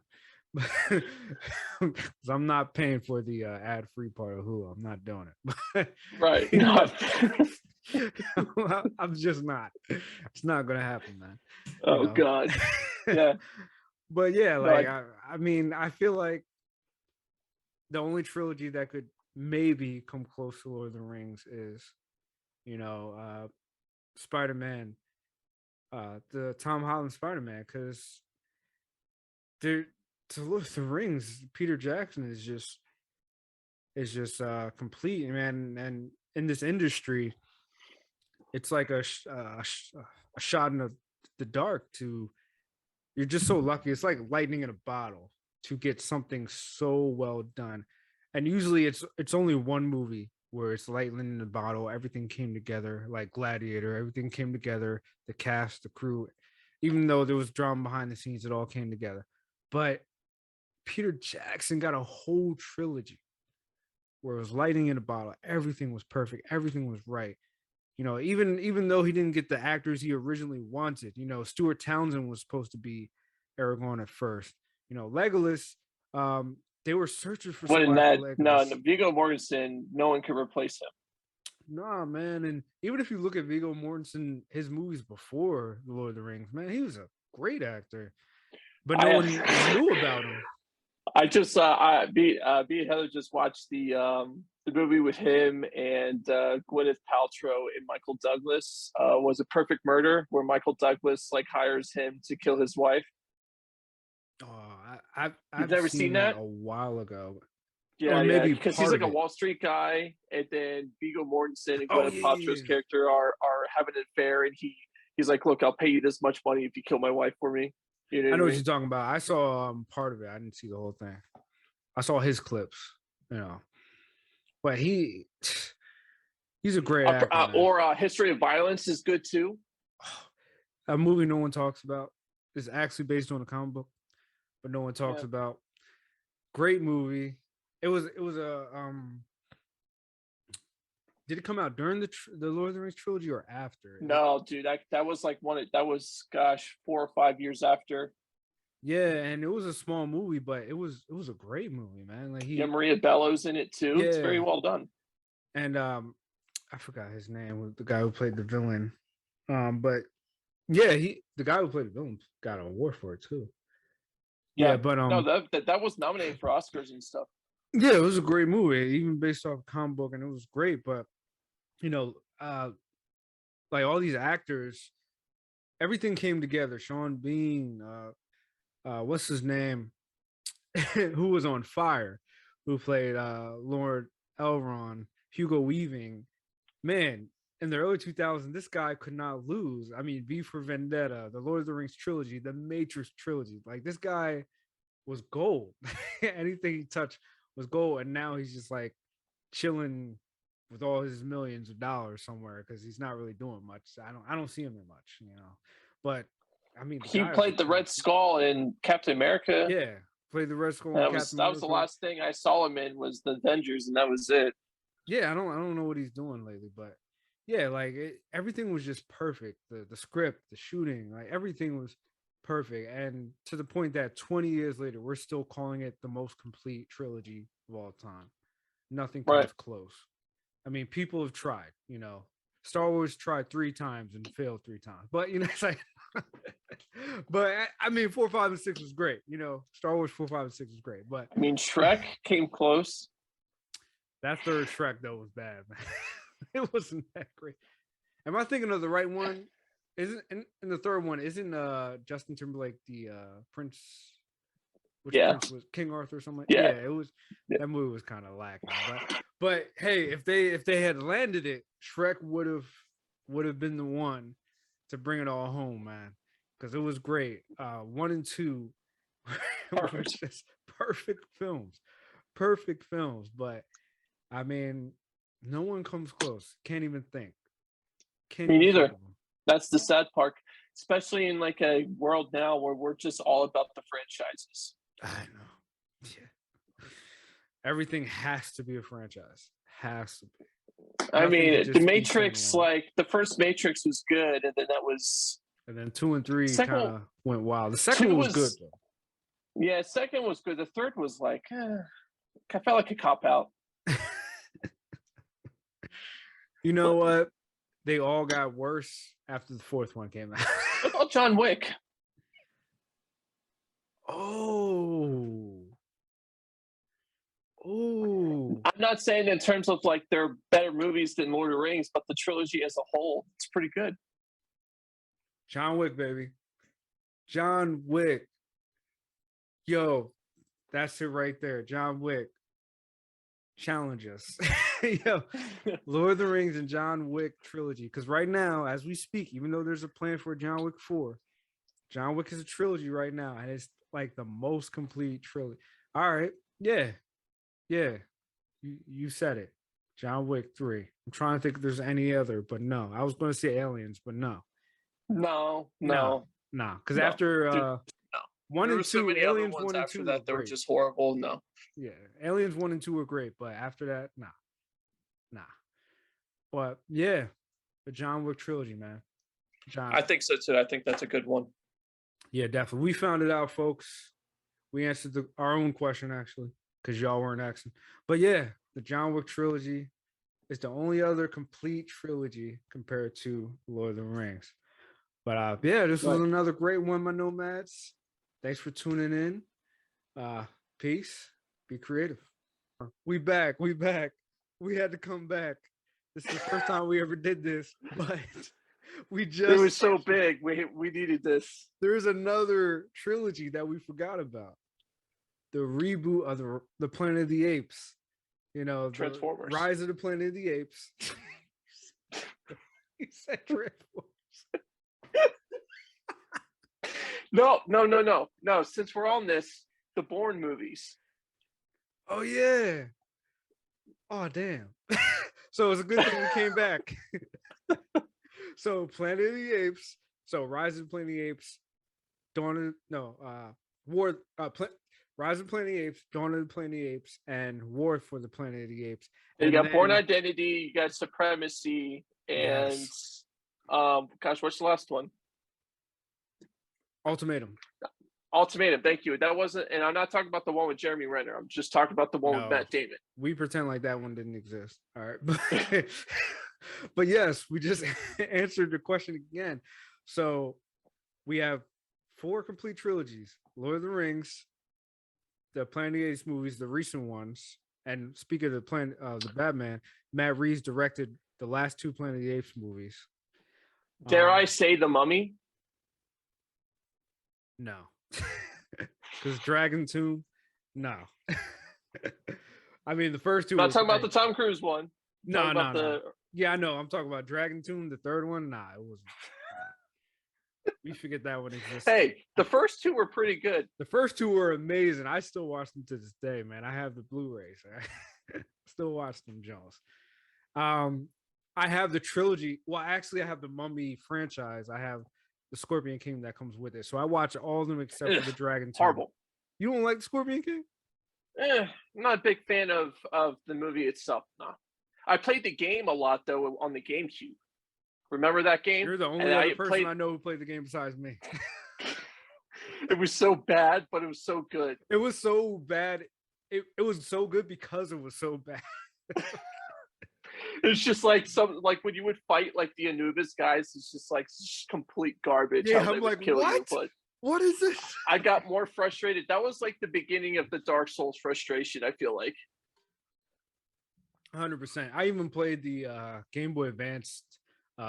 Speaker 1: Because I'm not paying for the ad free part of Hulu. I'm not doing it.
Speaker 2: Right.
Speaker 1: I'm just not. It's not gonna happen, man.
Speaker 2: Oh God. Yeah.
Speaker 1: But yeah, like I mean, I feel like the only trilogy that could maybe come close to Lord of the Rings is, Spider-Man, the Tom Holland Spider-Man, because to Lord of the Rings, Peter Jackson is just complete, man. And in this industry, it's like a shot in the dark. You're just so lucky. It's like lightning in a bottle to get something so well done. And usually it's only one movie where it's lightning in the bottle. Everything came together, like Gladiator. Everything came together. The cast, the crew, even though there was drama behind the scenes, it all came together. But Peter Jackson got a whole trilogy where it was lightning in a bottle. Everything was perfect. Everything was right. Even though he didn't get the actors he originally wanted, Stuart Townsend was supposed to be Aragorn at first. Legolas, they were searching for somebody for Legolas.
Speaker 2: No, Viggo Mortensen, no one could replace him.
Speaker 1: Nah, man. And even if you look at Viggo Mortensen, his movies before The Lord of the Rings, man, he was a great actor. But no one knew about him.
Speaker 2: Me and Heather just watched the movie with him and Gwyneth Paltrow and Michael Douglas. Was it Perfect Murder, where Michael Douglas like hires him to kill his wife?
Speaker 1: I've
Speaker 2: You've never
Speaker 1: seen
Speaker 2: seen
Speaker 1: that
Speaker 2: that?
Speaker 1: a while ago, or
Speaker 2: Yeah,
Speaker 1: maybe
Speaker 2: because he's
Speaker 1: part
Speaker 2: like
Speaker 1: of
Speaker 2: a
Speaker 1: it.
Speaker 2: Wall Street guy, and then Viggo Mortensen and
Speaker 1: Oh
Speaker 2: Gwyneth
Speaker 1: yeah,
Speaker 2: Paltrow's
Speaker 1: yeah, yeah.
Speaker 2: character are having an affair, and he's like, "Look, I'll pay you this much money if you kill my wife for me." You know
Speaker 1: I
Speaker 2: what
Speaker 1: know
Speaker 2: I
Speaker 1: what
Speaker 2: mean?
Speaker 1: you're talking about. I saw part of it. I didn't see the whole thing. I saw his clips, you know. But he's a great actor, man.
Speaker 2: Or History of Violence is good too.
Speaker 1: A movie no one talks about is actually based on a comic book, but no one talks
Speaker 2: Yeah.
Speaker 1: about. Great movie. It was a did it come out during the Lord of the Rings trilogy or after?
Speaker 2: No, dude, that was like that was gosh 4 or 5 years after.
Speaker 1: Yeah, and it was a small movie, but it was a great movie, man. Like
Speaker 2: Yeah,
Speaker 1: he
Speaker 2: Maria Bello's in it too. It's very
Speaker 1: yeah,
Speaker 2: well done.
Speaker 1: and I forgot his name, the guy who played the villain. But yeah, he the guy who played the villain got an award for it too. Yeah,
Speaker 2: Yeah,
Speaker 1: but
Speaker 2: no, that was nominated for Oscars and stuff.
Speaker 1: yeah, it was a great movie, even based off a comic book, and it was great. But you know, like all these actors, everything came together. Sean Bean, what's his name, who was on Fire, who played Lord Elrond, Hugo Weaving. Man, in the early 2000s, this guy could not lose. I mean, V for Vendetta, the Lord of the Rings trilogy, the Matrix trilogy. Like this guy was gold. Anything he touched was gold, and now he's just like chilling with all his millions of dollars somewhere because he's not really doing much. I don't see him in much, you know. But I mean, the
Speaker 2: He
Speaker 1: guy is a
Speaker 2: played the
Speaker 1: killer.
Speaker 2: Red Skull in Captain America.
Speaker 1: Yeah, played the Red Skull
Speaker 2: And
Speaker 1: and
Speaker 2: that was
Speaker 1: Captain
Speaker 2: that was the
Speaker 1: America.
Speaker 2: last thing I saw him in was the Avengers, and that was it.
Speaker 1: Yeah, I don't know what he's doing lately, but yeah, like everything was just perfect. The script, the shooting, like everything was perfect, and to the point that 20 years later, we're still calling it the most complete trilogy of all time. Nothing
Speaker 2: Right.
Speaker 1: comes close. I mean, people have tried, you know. Star Wars tried 3 times and failed 3 times, but you know, it's like, but I mean, 4, 5, and 6 was great. You know, Star Wars 4, 5, and 6 was great, but
Speaker 2: I mean, Shrek came close.
Speaker 1: that third Shrek though was bad, man. It wasn't that great. Am I thinking of the right one? Isn't in the third one? Isn't Justin Timberlake the Prince? Which
Speaker 2: Yeah,
Speaker 1: Prince was King Arthur or something?
Speaker 2: yeah.
Speaker 1: Yeah, it was.
Speaker 2: Yeah.
Speaker 1: That movie was kind of lacking, but hey, if they had landed it, Shrek would have been the one to bring it all home, man, because it was great. 1 and 2 were
Speaker 2: Perfect.
Speaker 1: just perfect films. But I mean, no one comes close. Can't even think. Can't
Speaker 2: Me
Speaker 1: even think
Speaker 2: neither.
Speaker 1: of them.
Speaker 2: That's the sad part, especially in like a world now where we're just all about the franchises.
Speaker 1: I know. Yeah. Everything has to be a franchise. Has to be.
Speaker 2: I
Speaker 1: Nothing could
Speaker 2: mean, the
Speaker 1: just be
Speaker 2: Matrix,
Speaker 1: standalone.
Speaker 2: like the first Matrix was good, and then that was
Speaker 1: And then 2 and 3
Speaker 2: second.
Speaker 1: kind of went wild. The second
Speaker 2: Two
Speaker 1: one was good
Speaker 2: was
Speaker 1: though.
Speaker 2: yeah, second was good. The third was like I felt like a cop out.
Speaker 1: You know
Speaker 2: What
Speaker 1: what? They all got worse after the fourth one came out.
Speaker 2: about John Wick?
Speaker 1: Oh. Oh.
Speaker 2: I'm not saying in terms of like they're better movies than Lord of the Rings, but the trilogy as a whole, it's pretty good.
Speaker 1: John Wick, baby. John Wick. Yo, that's it right there. John Wick. Challenge us. Yo, Lord of the Rings and John Wick trilogy. Because right now, as we speak, even though there's a plan for John Wick 4, John Wick is a trilogy right now, and it's like the most complete trilogy. All right. Yeah. Yeah. You said it. John Wick 3. I'm trying to think if there's any other, but no. I was going to say Aliens, but no.
Speaker 2: No,
Speaker 1: No.
Speaker 2: no,
Speaker 1: No. Because
Speaker 2: no.
Speaker 1: after
Speaker 2: Dude, no.
Speaker 1: one
Speaker 2: There
Speaker 1: and
Speaker 2: were so
Speaker 1: two,
Speaker 2: many other
Speaker 1: Aliens
Speaker 2: ones
Speaker 1: 1 and 2
Speaker 2: after
Speaker 1: were
Speaker 2: that that were
Speaker 1: great.
Speaker 2: just horrible. No.
Speaker 1: Yeah. Aliens 1 and 2 were great, but after that, nah. Nah. But yeah, the John Wick trilogy, man.
Speaker 2: I
Speaker 1: John.
Speaker 2: think so too. I think that's a good one.
Speaker 1: Yeah, definitely. We found it out, folks. We answered our own question actually, because y'all weren't asking. But yeah, the John Wick trilogy is the only other complete trilogy compared to Lord of the Rings. But yeah, this was
Speaker 2: Right.
Speaker 1: another great one, my nomads. Thanks for tuning in. Peace. Be creative. We back. We back. We had to come back. This is the first time we ever did this, but we
Speaker 2: It
Speaker 1: just
Speaker 2: was so big. We needed this.
Speaker 1: there's another trilogy that we forgot about. The reboot of the Planet of the Apes. You know, the
Speaker 2: Transformers.
Speaker 1: Rise of the Planet of the Apes. He said Transformers.
Speaker 2: No. Since we're on this, the Bourne movies.
Speaker 1: Oh yeah. Oh damn. So it's a good thing we came back. So Planet of the Apes. So Rise of the Planet of the Apes. War. Rise of the Planet of the Apes. Dawn of the Planet of the Apes, and War for the Planet of the Apes.
Speaker 2: You
Speaker 1: And
Speaker 2: got
Speaker 1: then,
Speaker 2: Bourne Identity. You got Supremacy, and
Speaker 1: yes.
Speaker 2: gosh, what's the last one?
Speaker 1: Ultimatum.
Speaker 2: Ultimatum. Thank you. That wasn't, and I'm not talking about the one with Jeremy Renner. I'm just talking about the one with
Speaker 1: No.
Speaker 2: Matt Damon.
Speaker 1: We pretend like that one didn't exist. All right. But yes, we just answered the question again. So we have 4 complete trilogies: Lord of the Rings, the Planet of the Apes movies, the recent ones. And speaking of the Batman, Matt Reeves directed the last 2 Planet of the Apes movies.
Speaker 2: Dare I say The Mummy?
Speaker 1: No. Because Dragon Tomb, no. I mean, the first 2.
Speaker 2: I'm not talking about the Tom Cruise one.
Speaker 1: No. Yeah, I know. I'm talking about Dragon Tomb, the third one. Nah, it wasn't. We forget that one exists.
Speaker 2: Hey, the first 2 were pretty good.
Speaker 1: The first 2 were amazing. I still watch them to this day, man. I have the Blu-rays. I still watch them, Jones. I have the trilogy. Well, actually, I have the Mummy franchise. I have the Scorpion King that comes with it. So I watch all of them except for the Dragon Tomb.
Speaker 2: Horrible.
Speaker 1: You don't like the Scorpion King?
Speaker 2: I'm not a big fan of the movie itself. No, I played the game a lot though on the GameCube. Remember that game?
Speaker 1: You're the only other person I know who played the game besides me.
Speaker 2: It was so bad, but it was so good.
Speaker 1: It was so bad. It was so good because it was so bad.
Speaker 2: It's just like when you would fight like the Anubis guys, it's just like complete garbage.
Speaker 1: Yeah, I'm like, what? What is this?
Speaker 2: I got more frustrated. That was like the beginning of the Dark Souls frustration, I feel like.
Speaker 1: 100%. I even played the Game Boy Advance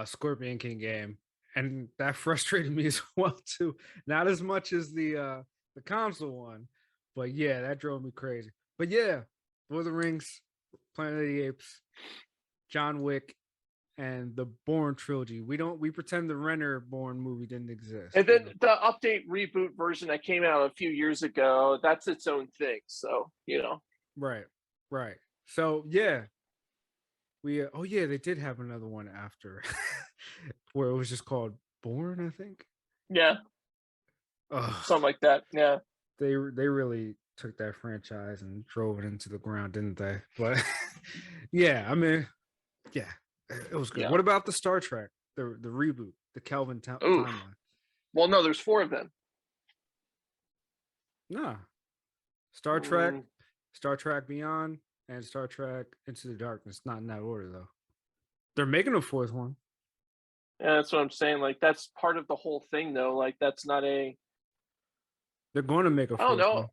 Speaker 1: Scorpion King game, and that frustrated me as well too. Not as much as the console one, but yeah, that drove me crazy. But yeah, Lord of the Rings, Planet of the Apes, John Wick, and the Bourne trilogy. We pretend the Renner Bourne movie didn't exist.
Speaker 2: And then the update reboot version that came out a few years ago, that's its own thing. So,
Speaker 1: Right. So yeah. They did have another one after where it was just called Bourne, I think.
Speaker 2: Yeah. Something like that. Yeah.
Speaker 1: They really took that franchise and drove it into the ground, didn't they? But yeah, I mean, yeah, it was good. Yeah. What about the Star Trek, the reboot, the Kelvin timeline?
Speaker 2: Well, no, there's 4 of them.
Speaker 1: Nah. Star Trek Beyond, and Star Trek Into the Darkness. Not in that order, though. They're making a 4th one.
Speaker 2: Yeah, that's what I'm saying. Like, that's part of the whole thing, though. Like, that's not a...
Speaker 1: They're going to make a 4th one. I don't know.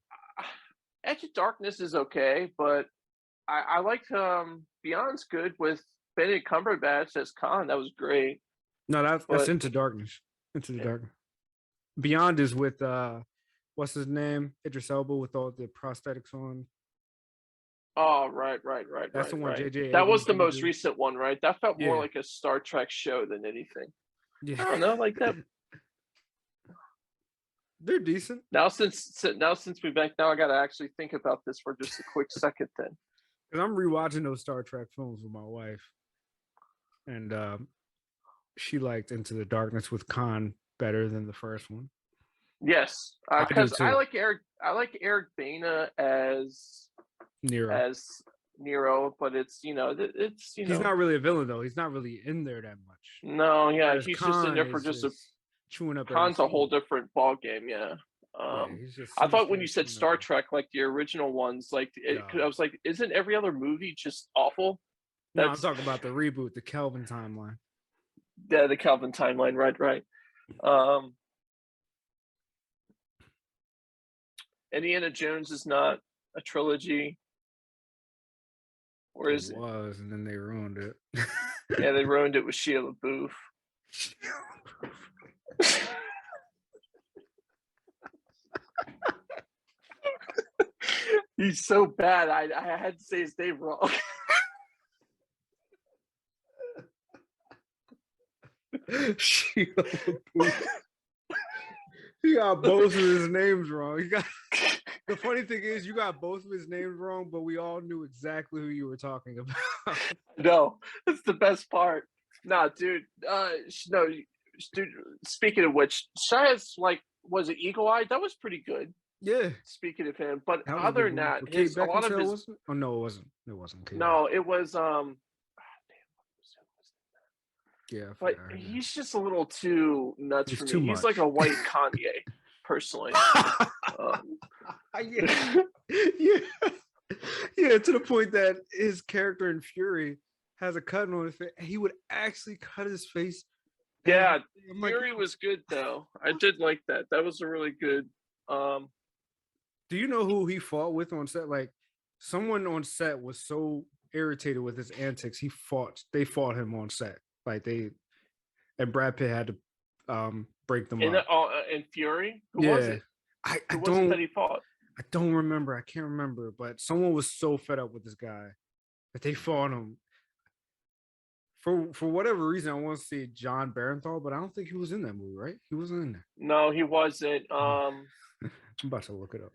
Speaker 2: Edge of Darkness is okay, but I liked Beyond's good with Benedict Cumberbatch as Khan. That was great.
Speaker 1: No, that's Into Darkness. Into the Darkness. Beyond is with, what's his name? Idris Elba with all the prosthetics on.
Speaker 2: Oh, right.
Speaker 1: That's the one,
Speaker 2: right.
Speaker 1: JJ.
Speaker 2: That was the most recent one, right? That felt more like a Star Trek show than anything. Yeah. I don't know, like that.
Speaker 1: They're decent.
Speaker 2: Now since we're back, now I got to actually think about this for just a quick second then.
Speaker 1: Because I'm rewatching those Star Trek films with my wife. And she liked Into the Darkness with Khan better than the first one.
Speaker 2: Yes. Because I like Eric Bana as Nero, but it's
Speaker 1: he's not really a villain though. He's not really in there that much.
Speaker 2: No, yeah, whereas he's just in there for just
Speaker 1: chewing up.
Speaker 2: Khan's a whole different ball game, yeah. I thought when you said Star Trek, like the original ones, like I was like, isn't every other movie just awful?
Speaker 1: No, I'm talking about the reboot, the Kelvin timeline.
Speaker 2: Yeah, the Kelvin timeline, right. Indiana Jones is not a trilogy, or
Speaker 1: It
Speaker 2: is it?
Speaker 1: was, and then they ruined it.
Speaker 2: Yeah, they ruined it with Shia LaBeouf. He's so bad. I had to say his name wrong.
Speaker 1: Shia LaBeouf. He got both of his names wrong. The funny thing is, you got both of his names wrong, but we all knew exactly who you were talking about.
Speaker 2: No, that's the best part. Nah, dude. No, dude. Speaking of which, Shia's like, was it Eagle Eye? That was pretty good.
Speaker 1: Yeah,
Speaker 2: Speaking of him, but
Speaker 1: that was a
Speaker 2: other
Speaker 1: good
Speaker 2: than
Speaker 1: movie.
Speaker 2: that,
Speaker 1: But Kate
Speaker 2: a lot of
Speaker 1: Beckinsale
Speaker 2: his
Speaker 1: wasn't. Oh no, it wasn't. It wasn't. Kate
Speaker 2: no, it was
Speaker 1: Yeah, I
Speaker 2: but
Speaker 1: forgot her name.
Speaker 2: he's just a little too nuts
Speaker 1: It's
Speaker 2: for
Speaker 1: too
Speaker 2: me. He's like
Speaker 1: much.
Speaker 2: a white Kanye, personally.
Speaker 1: Yeah, yeah, yeah. To the point that his character in Fury has a cut on his face. He would actually cut his face.
Speaker 2: Yeah,
Speaker 1: I'm like,
Speaker 2: Fury was good though. I did like that. That was a really good.
Speaker 1: do you know who he fought with on set? Like, someone on set was so irritated with his antics, they fought him on set. Like and Brad Pitt had to break them up.
Speaker 2: In Fury, who was
Speaker 1: Yeah,
Speaker 2: it?
Speaker 1: I
Speaker 2: Who was it that he fought?
Speaker 1: I don't remember. I can't remember, but someone was so fed up with this guy that they fought him. For whatever reason, I want to see John Barenthal, but I don't think he was in that movie, right? He wasn't in there.
Speaker 2: No, he wasn't.
Speaker 1: I'm about to look it up.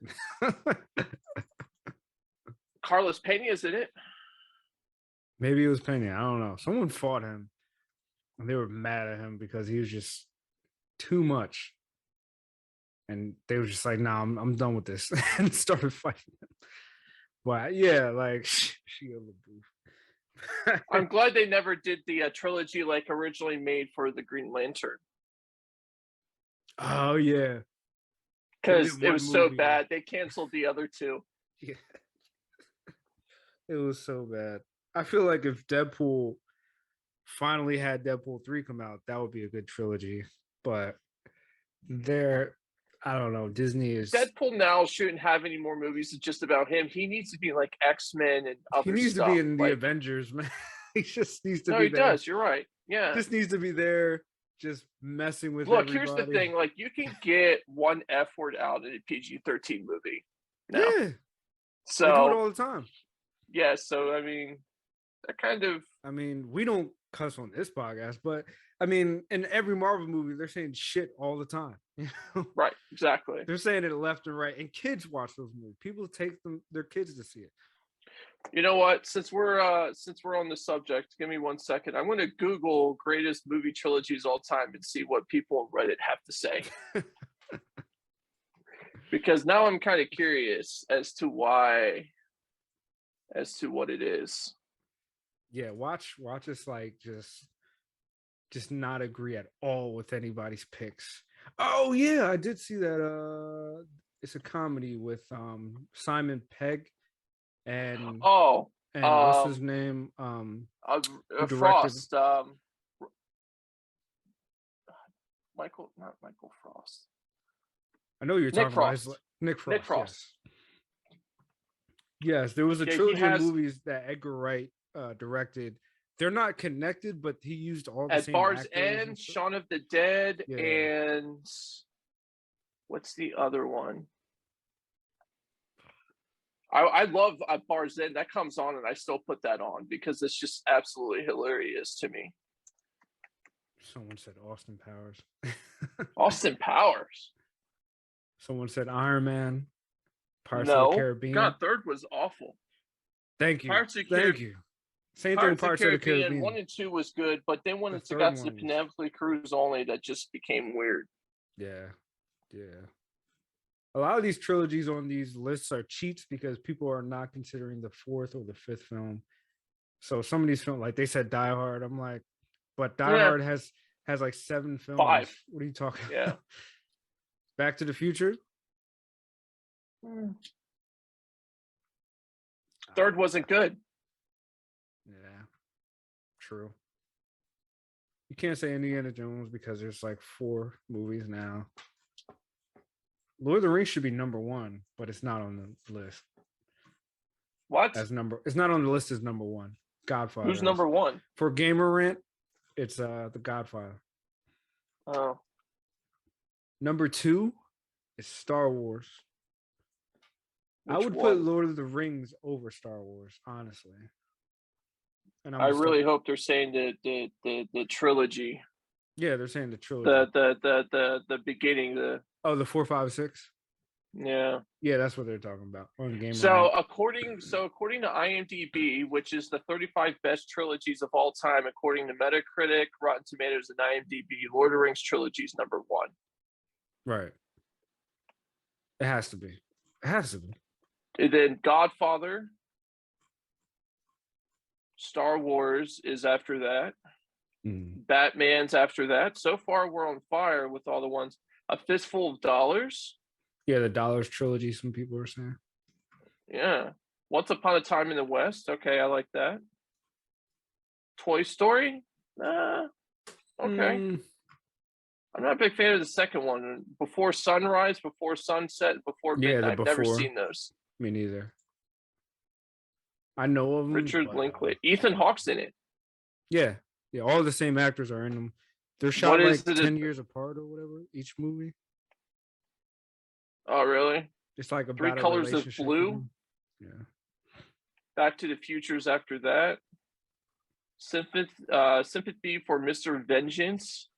Speaker 2: Carlos Pena's in it.
Speaker 1: Maybe it was Pena. I don't know. Someone fought him, and they were mad at him because he was just too much. And they were just like, "Nah, I'm done with this," and started fighting him. But yeah, like Shia LaBeouf.
Speaker 2: I'm glad they never did the trilogy like originally made for the Green Lantern.
Speaker 1: Oh yeah,
Speaker 2: because it was so bad. They canceled the other two.
Speaker 1: Yeah, it was so bad. I feel like if Deadpool finally had Deadpool 3 come out, that would be a good trilogy. But there, I don't know. Disney is.
Speaker 2: Deadpool now shouldn't have any more movies just about him. He needs to be like X-Men and other stuff.
Speaker 1: He needs to be in the
Speaker 2: like,
Speaker 1: Avengers, man. He just needs to
Speaker 2: no,
Speaker 1: be
Speaker 2: he
Speaker 1: there.
Speaker 2: does. You're right. Yeah.
Speaker 1: Just needs to be there, just messing with
Speaker 2: Look,
Speaker 1: everybody.
Speaker 2: here's the thing. Like, you can get one F word out in a PG-13 movie now.
Speaker 1: Yeah.
Speaker 2: So
Speaker 1: they do it all the time.
Speaker 2: Yeah, so I mean, that kind of.
Speaker 1: I mean, we don't cuss on this podcast, but I mean, in every Marvel movie, they're saying shit all the time.
Speaker 2: Right, exactly.
Speaker 1: They're saying it left and right, and kids watch those movies. People take their kids to see it.
Speaker 2: You know what? Since we're on the subject, give me 1 second. I'm going to Google greatest movie trilogies all time and see what people on Reddit have to say. Because now I'm kind of curious as to what it is.
Speaker 1: Yeah, watch us like just not agree at all with anybody's picks. Oh yeah, I did see that. It's a comedy with Simon Pegg and what's his name? Who directed
Speaker 2: Frost. Not Michael Frost.
Speaker 1: I know you're talking about Nick Frost. Nick Frost. Yes, there was a trilogy of movies that Edgar Wright directed. They're not connected, but he used all the same
Speaker 2: Bar's
Speaker 1: actors
Speaker 2: End, Shaun of the Dead,
Speaker 1: yeah.
Speaker 2: And what's the other one? I love Bar's End. That comes on, and I still put that on because it's just absolutely hilarious to me.
Speaker 1: Someone said Austin Powers.
Speaker 2: Austin Powers.
Speaker 1: Someone said Iron Man. Pirates of the Caribbean.
Speaker 2: God, third was awful.
Speaker 1: Thank you. Thank you. Same thing. Pirates of the Caribbean
Speaker 2: 1 and 2 was good, but then when it got to Penelope Cruz only, that just became weird.
Speaker 1: Yeah, yeah. A lot of these trilogies on these lists are cheats because people are not considering the fourth or the fifth film. So some of these films, like they said, Die Hard. I'm like, but Die Hard has like 7 films.
Speaker 2: 5.
Speaker 1: What are you talking about?
Speaker 2: Yeah.
Speaker 1: Back to the Future.
Speaker 2: Third wasn't good.
Speaker 1: Yeah, true. You can't say Indiana Jones because there's like 4 movies now. Lord of the Rings should be number one, but it's not on the list
Speaker 2: What?
Speaker 1: as number. It's not on the list as number one.
Speaker 2: Who's
Speaker 1: Godfather is.
Speaker 2: number one?
Speaker 1: For Gamer Rant, it's the Godfather.
Speaker 2: Oh,
Speaker 1: Number two is Star Wars. I
Speaker 2: which
Speaker 1: would put
Speaker 2: one?
Speaker 1: Lord of the Rings over Star Wars, honestly. And I'm
Speaker 2: I
Speaker 1: gonna
Speaker 2: really
Speaker 1: start.
Speaker 2: hope they're saying the trilogy,
Speaker 1: Yeah, they're saying the
Speaker 2: the
Speaker 1: trilogy.
Speaker 2: the the the the beginning, the
Speaker 1: Oh, the 4, 5, 6.
Speaker 2: yeah.
Speaker 1: Yeah, that's what they're talking about on Gamer
Speaker 2: So
Speaker 1: Rant.
Speaker 2: according to IMDb, which is the 35 best trilogies of all time, according to Metacritic, Rotten Tomatoes, and IMDb, Lord of the Rings trilogy is number one.
Speaker 1: Right. It has to be. It has to be.
Speaker 2: And then Godfather, Star Wars is after that. Batman's after that. So far, we're on fire with all the ones. A Fistful of Dollars.
Speaker 1: Yeah, the Dollars trilogy. Some people are saying.
Speaker 2: Yeah. Once Upon a Time in the West. Okay, I like that. Toy Story. Okay. I'm not a big fan of the second one. Before Sunrise, Before Sunset, Before
Speaker 1: Yeah, the
Speaker 2: Midnight. I've never
Speaker 1: before.
Speaker 2: seen those.
Speaker 1: Me neither. I know of them,
Speaker 2: Richard
Speaker 1: but
Speaker 2: Linklater. Ethan Hawke's in it.
Speaker 1: yeah, yeah, all the same actors are in them. They're shot
Speaker 2: What is
Speaker 1: like
Speaker 2: it?
Speaker 1: 10 years apart or whatever. Each movie,
Speaker 2: Oh, really?
Speaker 1: it's like
Speaker 2: Three
Speaker 1: about a
Speaker 2: Colors of
Speaker 1: relationship with
Speaker 2: Blue.
Speaker 1: them. Yeah,
Speaker 2: Back to the Future's after that. Sympathy for Mr. Vengeance.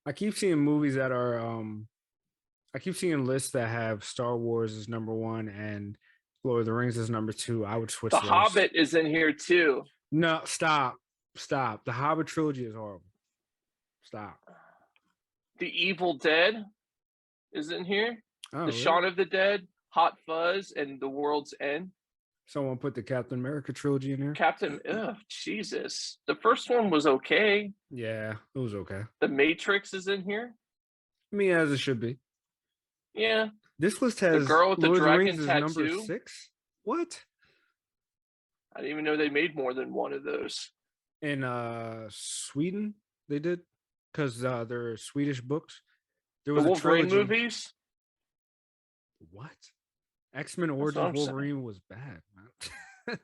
Speaker 1: I keep seeing movies that are. I keep seeing lists that have Star Wars as number one and Lord of the Rings as number two. I would switch
Speaker 2: The
Speaker 1: those.
Speaker 2: Hobbit is in here too.
Speaker 1: No, stop. The Hobbit trilogy is horrible. Stop.
Speaker 2: The Evil Dead is in here.
Speaker 1: Oh,
Speaker 2: The
Speaker 1: really?
Speaker 2: Shaun of the Dead, Hot Fuzz, and The World's End.
Speaker 1: Someone put the Captain America trilogy in here.
Speaker 2: Captain, Jesus. The first one was okay.
Speaker 1: Yeah, it was okay.
Speaker 2: The Matrix is in here.
Speaker 1: I mean, as it should be.
Speaker 2: Yeah.
Speaker 1: This list has
Speaker 2: The Girl with the
Speaker 1: Lord of the Rings
Speaker 2: Dragon
Speaker 1: is number
Speaker 2: Tattoo.
Speaker 1: 6. What?
Speaker 2: I didn't even know they made more than one of those.
Speaker 1: In Sweden, they did because they're Swedish books. There was
Speaker 2: The
Speaker 1: a
Speaker 2: Wolverine
Speaker 1: trilogy.
Speaker 2: movies.
Speaker 1: What? X-Men Origins Wolverine was bad, man.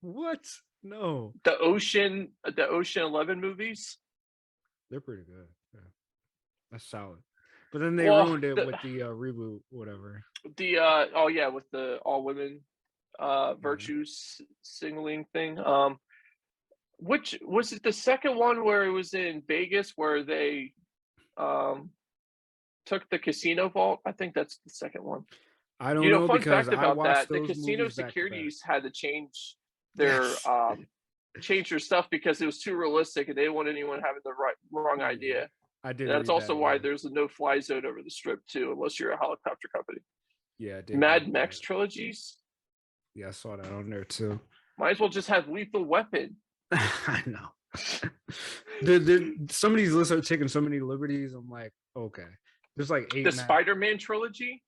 Speaker 1: What? No.
Speaker 2: The Ocean 11 movies.
Speaker 1: They're pretty good. Yeah. That's solid. But then they ruined it with the reboot, whatever.
Speaker 2: The with the all women virtues singling thing. Which was it the second one where it was in Vegas where they took the casino vault? I think that's the second one.
Speaker 1: I don't know
Speaker 2: Fun
Speaker 1: because
Speaker 2: fact
Speaker 1: I
Speaker 2: about
Speaker 1: watched
Speaker 2: that, the
Speaker 1: those
Speaker 2: casino
Speaker 1: movies back to back.
Speaker 2: securities had to change their change their stuff because it was too realistic and they didn't want anyone having the wrong idea.
Speaker 1: I did.
Speaker 2: That's also why there's a no-fly zone over the strip too, unless you're a helicopter company.
Speaker 1: Yeah, I did.
Speaker 2: Mad Max trilogies.
Speaker 1: Yeah, I saw that on there too.
Speaker 2: Might as well just have Lethal Weapon.
Speaker 1: I know. Some of these lists are taking so many liberties. I'm like, okay. There's like 8.
Speaker 2: The Spider-Man trilogy.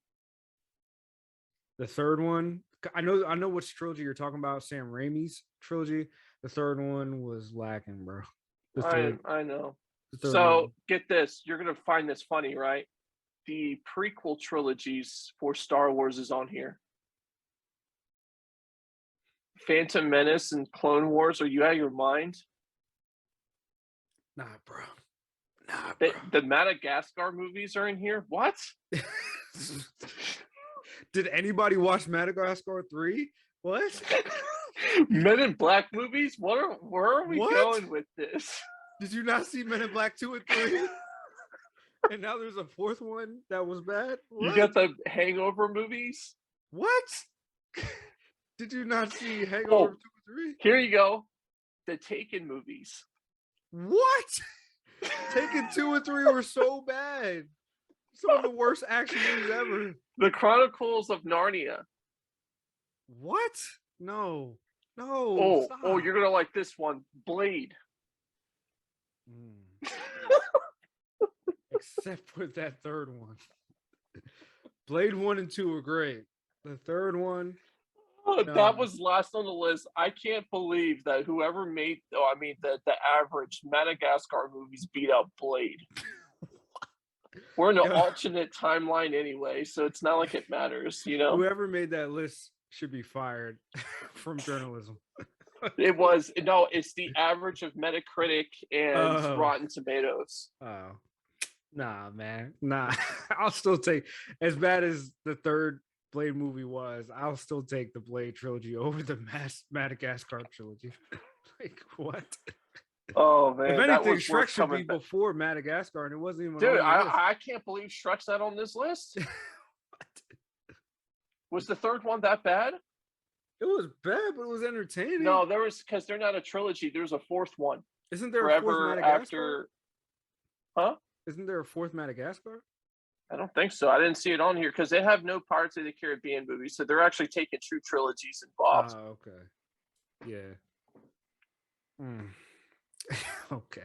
Speaker 1: The third one, I know which trilogy you're talking about. Sam Raimi's trilogy. The third one was lacking, bro.
Speaker 2: I know.
Speaker 1: So one.
Speaker 2: Get this. You're gonna find this funny, right? The prequel trilogies for Star Wars is on here. Phantom Menace and Clone Wars. Are you out of your mind?
Speaker 1: Nah, bro.
Speaker 2: The Madagascar movies are in here. What?
Speaker 1: Did anybody watch Madagascar 3? What?
Speaker 2: Men in Black movies? Where are we going with this?
Speaker 1: Did you not see Men in Black 2 and 3? And now there's a fourth one that was bad? What?
Speaker 2: You got the Hangover movies?
Speaker 1: What? Did you not see Hangover 2 and 3?
Speaker 2: Here you go. The Taken movies.
Speaker 1: What? Taken 2 and 3 were so bad. Some of the worst action movies ever.
Speaker 2: The Chronicles of Narnia.
Speaker 1: What? No.
Speaker 2: Oh, you're gonna like this one. Blade.
Speaker 1: Except for that third one. Blade 1 and 2 were great. The third one.
Speaker 2: That was last on the list. I can't believe that whoever made the average Madagascar movies beat out Blade. We're in an
Speaker 1: Yo,
Speaker 2: alternate timeline anyway, so it's not like it matters, you know?
Speaker 1: whoever made that list should be fired from journalism.
Speaker 2: It was no, it's the average of Metacritic and
Speaker 1: Oh,
Speaker 2: Rotten Tomatoes.
Speaker 1: oh, nah, man, nah. I'll still take, as bad as the third Blade movie was. I'll still take the Blade trilogy over the Madagascar trilogy. Like what?
Speaker 2: Oh
Speaker 1: If
Speaker 2: man, that
Speaker 1: anything,
Speaker 2: was
Speaker 1: Shrek
Speaker 2: worth
Speaker 1: should be
Speaker 2: coming back.
Speaker 1: before Madagascar, and it wasn't even
Speaker 2: Dude,
Speaker 1: on the list.
Speaker 2: I can't believe Shrek's not on this list. Was the third one that bad?
Speaker 1: It was bad, but it was entertaining.
Speaker 2: No, there was because they're not a trilogy. There's a fourth one.
Speaker 1: Isn't there a fourth
Speaker 2: Forever
Speaker 1: Madagascar?
Speaker 2: after, huh?
Speaker 1: Isn't there a fourth Madagascar?
Speaker 2: I don't think so. I didn't see it on here because they have no Pirates of the Caribbean movies, so they're actually taking true trilogies involved.
Speaker 1: Oh, okay. Yeah. Mm. Okay.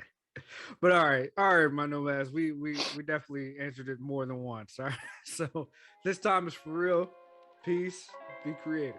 Speaker 1: But all right, my nomads. We definitely answered it more than once. All right. So this time is for real. Peace. Be creative.